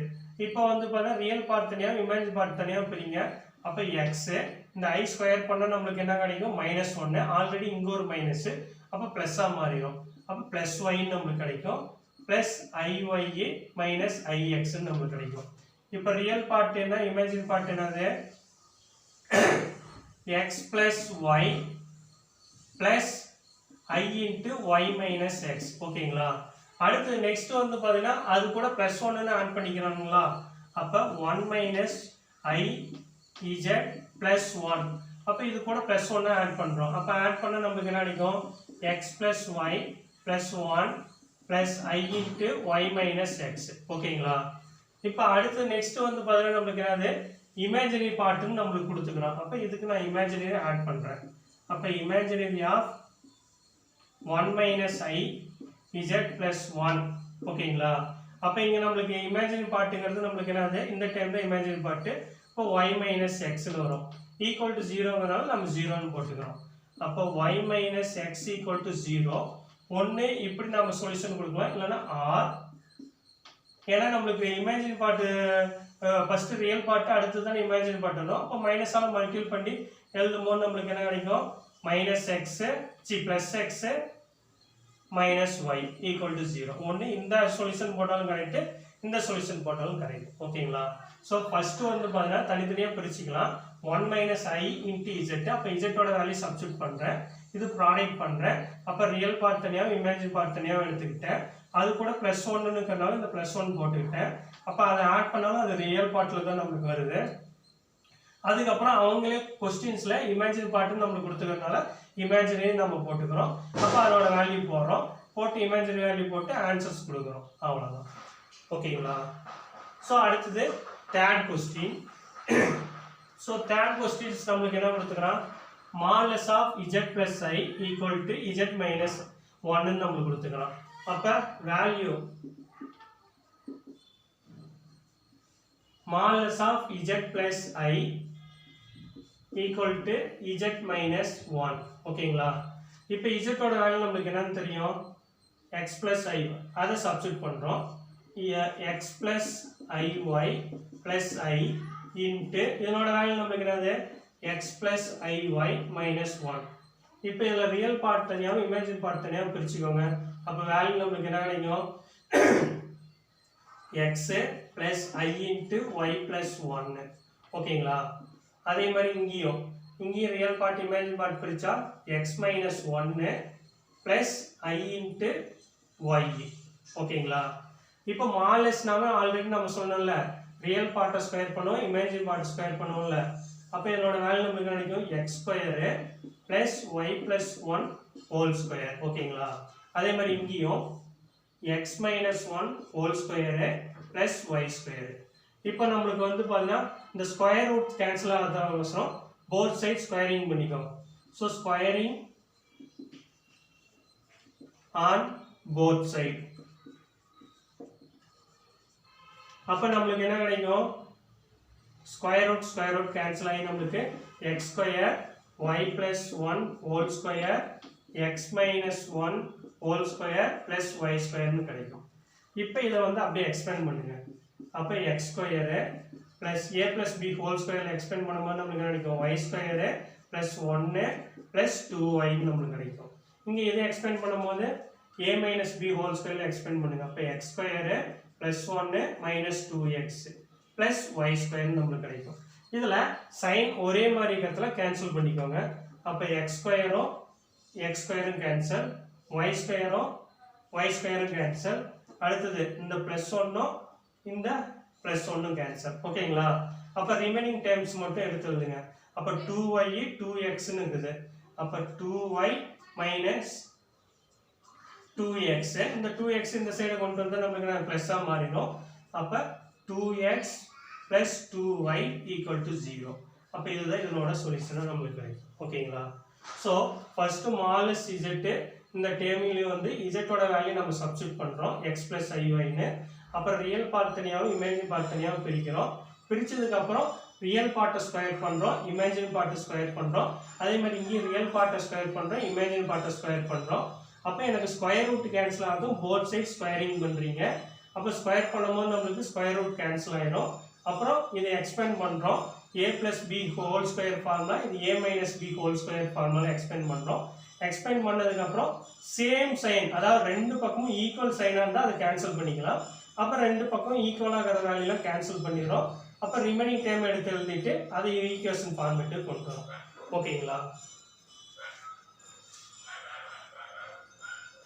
இப்போ வந்து பார்த்தா ரியல் பார்ட் தனியாக இமேஜின் பார்ட் தனியாக பிரிங்க. அப்போ எக்ஸு இந்த ஐ ஸ்கொயர் பண்ணால் நம்மளுக்கு என்ன கிடைக்கும் -1. ஆல்ரெடி இங்கே ஒரு மைனஸு அப்போ ப்ளஸ்ஸாக மாறிடும். அப்போ ப்ளஸ் ஒய்ன்னு நம்மளுக்கு கிடைக்கும். ப்ளஸ் ஐஒய் மைனஸ் ஐஎக்ஸ்ன்னு நம்மளுக்கு கிடைக்கும். இப்போ ரியல் பார்ட் என்ன இமேஜின் பார்ட் என்னது x plus y plus i into y minus x. ஓகேங்களா? அடுத்து நெக்ஸ்ட் வந்து பார்த்தீங்கன்னா அது கூட +1ன்னு ஆட் பண்ணிக்கிறாங்களா? அப்போ 1 மைனஸ் ஐ இசட் பிளஸ் 1. அப்போ இது கூட +1 ஆட் பண்ணுறோம். அப்போ ஆட் பண்ண நம்மளுக்கு என்ன கிடைக்கும் x plus y plus 1 plus i into y minus x. ஓகேங்களா? இப்போ அடுத்து நெக்ஸ்ட் வந்து பார்த்தீங்கன்னா நம்மளுக்கு என்னது இமேஜினரி பார்ட்டுன்னு நம்மளுக்கு கொடுத்துக்கிறோம். அப்போ இதுக்கு நான் இமேஜினரி ஆட் பண்ணுறேன். அப்போ imaginary of 1 minus i z plus 1. ஓகேங்களா? அப்போ இங்கே நம்மளுக்கு இமேஜினரி பார்ட்டுங்கிறது நம்மளுக்கு என்னது இந்த டைமில் இமேஜினரி பார்ட்டு இப்போ ஒய் மைனஸ் எக்ஸ்னு வரும். ஈக்குவல் டு 0ங்கிறனால நம்ம 0ன்னு போட்டுக்கிறோம். அப்போ y minus x equal to 0. ஒன்று இப்படி நம்ம சொல்யூஷன் கொடுக்கலாம், இல்லைன்னா ஆர். ஏன்னா நம்மளுக்கு imaginary part first real part அடுத்து தான் இமேஜினரி பார்ட் வரும். அப்போ மைனஸால் மல்டிபிள் பண்ணி எழுதும்போது நம்மளுக்கு என்ன கிடைக்கும் minus x plus x minus y equal to 0. ஒன்று இந்த சொல்யூஷன் போட்டாலும் கரெக்டு, இந்த சொல்யூஷன் போட்டாலும் கரெக்ட். ஓகேங்களா? ஸோ ஃபஸ்ட்டு வந்து பார்த்தீங்கன்னா தனித்தனியாக பிரிச்சுக்கலாம். 1 மைனஸ் ஐ இன்ட்டு இசட். அப்போ இசட்டோட வேல்யூ சப்ஸ்டியூட் பண்ணுறேன். இது ப்ராடக்ட் பண்ணுறேன். அப்போ ரியல் பார்ட் தனியாக இமேஜின் பார்ட் தனியாக எடுத்துக்கிட்டேன். அது கூட +1னுக்கிறனால இந்த +1 போட்டுக்கிட்டேன். அப்போ அதை ஆட் பண்ணாலும் அது ரியல் பார்ட்டில் தான் நம்மளுக்கு வருது. அதுக்கப்புறம் அவங்களே கொஸ்டின்ஸில் இமேஜின் பார்ட்டுன்னு நம்மளுக்கு கொடுத்துக்கிறதுனால இமேஜினரி நம்ம போட்டுக்கிறோம். அப்போ அதோட வேல்யூ போடுறோம். போட்டு இமேஜினரி வேல்யூ போட்டு ஆன்சர்ஸ் கொடுக்குறோம். அவ்வளோதான். ஓகேங்களா? ஸோ அடுத்தது third question. So third questions நம்மளுக்கு என்ன கொடுத்துக்கிறான் modulus of z plus i equal to z minus 1ன்னு நம்மளுக்கு கொடுத்துக்கலாம். அப்போ value modulus of z plus i equal to z minus 1. ஓகேங்களா? இப்போ இசட்டோட வேல்யூ நம்மளுக்கு என்னன்னு தெரியும் எக்ஸ் பிளஸ் ஐ. அதை சப்ஸ்டியூட் பண்ணுறோம். X plus i y plus i into இதனோட வேல்யூ நம்மளுக்கு என்னது எக்ஸ் பிளஸ் ஐஒய் மைனஸ் 1. இப்போ இதில் ரியல் பார்ட் தனியாகவும் இமேஜின் பார்ட் தனியாகவும் பிரிச்சுக்கோங்க. அப்போ வேல்யூ நம்மளுக்கு என்ன கிடைக்கும் x plus i into y plus 1. ஓகேங்களா? அதே மாதிரி இங்கேயும் ரியல் பார்ட் இமேஜின் பார்ட் பிரித்தா x minus 1 plus i into y. ஓகேங்களா? இப்போ மாலஸ்னாவே ஆல்ரெடி நம்ம சொன்னோம்ல ரியல் பார்ட்டை ஸ்கொயர் பண்ணுவோம், இமேஜின் பார்ட் ஸ்கொயர் பண்ணுவோம்ல. அப்போ இதனோட வேல்யூ நம்மளுக்கு கிடைக்கும் x square plus y plus 1 whole square. ஓகேங்களா? அதே மாதிரி இங்கேயும் x minus 1 whole square plus y square. இப்போ நம்மளுக்கு வந்து பார்த்தீங்கன்னா இந்த ஸ்கொயர் ரூட் கேன்சல் ஆகிறதுக்கோசரம் போத் சைட் ஸ்கொயரிங் பண்ணிக்கோங்க. So squaring on both side. அப்ப நம்மளுக்கு என்ன கிடைக்கும் square root cancel ஆகி நம்மளுக்கு x square y plus 1 whole square x minus 1 whole square plus y square னு கிடைக்கும். இப்போ இத வந்து அப்படியே எக்ஸ்பேண்ட் பண்ணுங்க. அப்ப x square plus a plus b whole square ல எக்ஸ்பேண்ட் பண்ணும்போது நமக்கு என்ன கிடைக்கும் y square plus 1 plus 2y னு நமக்கு கிடைக்கும். இங்க இத எக்ஸ்பேண்ட் பண்ணும்போது a minus b whole square ல எக்ஸ்பேண்ட் பண்ணுங்க. அப்ப x square plus 1 minus 2x plus y square னு நமக்கு கிடைக்கும். இதுல sin ஒரே மாதிரி இருக்கிறதுல கேன்சல் பண்ணிக்கோங்க. அப்ப x square cancel, y square cancel, அடுத்தது இந்த plus 1 இந்த plus 1 கேன்சல். ஓகேங்களா? அப்ப ரிமைனிங் டேர்ம்ஸ் மட்டும் எடுத்து எழுதுங்க. அப்ப 2y 2x னு இருக்குது. அப்ப 2y minus 2x, இந்த 2x இந்த சைடு கொண்டு வந்தா நமக்கு பிளஸ் ஆ மாறிடும். அப்ப 2x plus 2y equal to 0. அப்ப இதுதான் இதனோட சொல்யூஷன் நமக்கு கிடைக்கும். ஓகேங்களா? சோ ஃபர்ஸ்ட் மாலஸ் z இந்த டேர்மிங்லயே வந்து z ஓட வேல்யூ நம்ம சப்ஸ்டிட்யூட் பண்றோம் x plus iy னு. அப்புறம் ரியல் பார்ட் தனியாவும் இமேஜினரி பார்ட் தனியாவும் பிரிக்கிறோம். பிரிச்சதுக்கு அப்புறம் ரியல் பார்ட்டை ஸ்கொயர் பண்றோம், இமேஜினரி பார்ட்டை ஸ்கொயர் பண்றோம். அதே மாதிரி இங்க ரியல் பார்ட்டை ஸ்கொயர் பண்றோம், இமேஜினரி பார்ட்டை ஸ்கொயர் பண்றோம். அப்ப எனக்கு ஸ்கொயர் ரூட் கேன்சல் ஆகும், போத் சைடு ஸ்கொயரிங் பண்றீங்க. அப்ப ஸ்கொயர் பண்ணும்போது நமக்கு ஸ்கொயர் ரூட் கேன்சல் ஆயிடும். அப்புறம் இதை எக்ஸ்பேண்ட் பண்றோம். a plus b whole square formula இது a minus b whole square formula expand பண்றோம். எக்ஸ்பேண்ட் பண்ணதுக்கு அப்புறம் சேம் சைன், அதாவது ரெண்டு பக்கமும் ஈக்குவல் சைனா இருந்தா அதை கேன்சல் பண்ணிக்கலாம். அப்ப ரெண்டு பக்கம் ஈக்குவலா இருக்கிற வேல்யூல கேன்சல் பண்ணிடுறோம். அப்ப ரிமைனிங் டேர்ம் எடுத்து எழுதிட்டு அதை ஈக்குவேஷன் ஃபார்மேட்டுக்கு கொண்டு வரோம். ஓகேங்களா?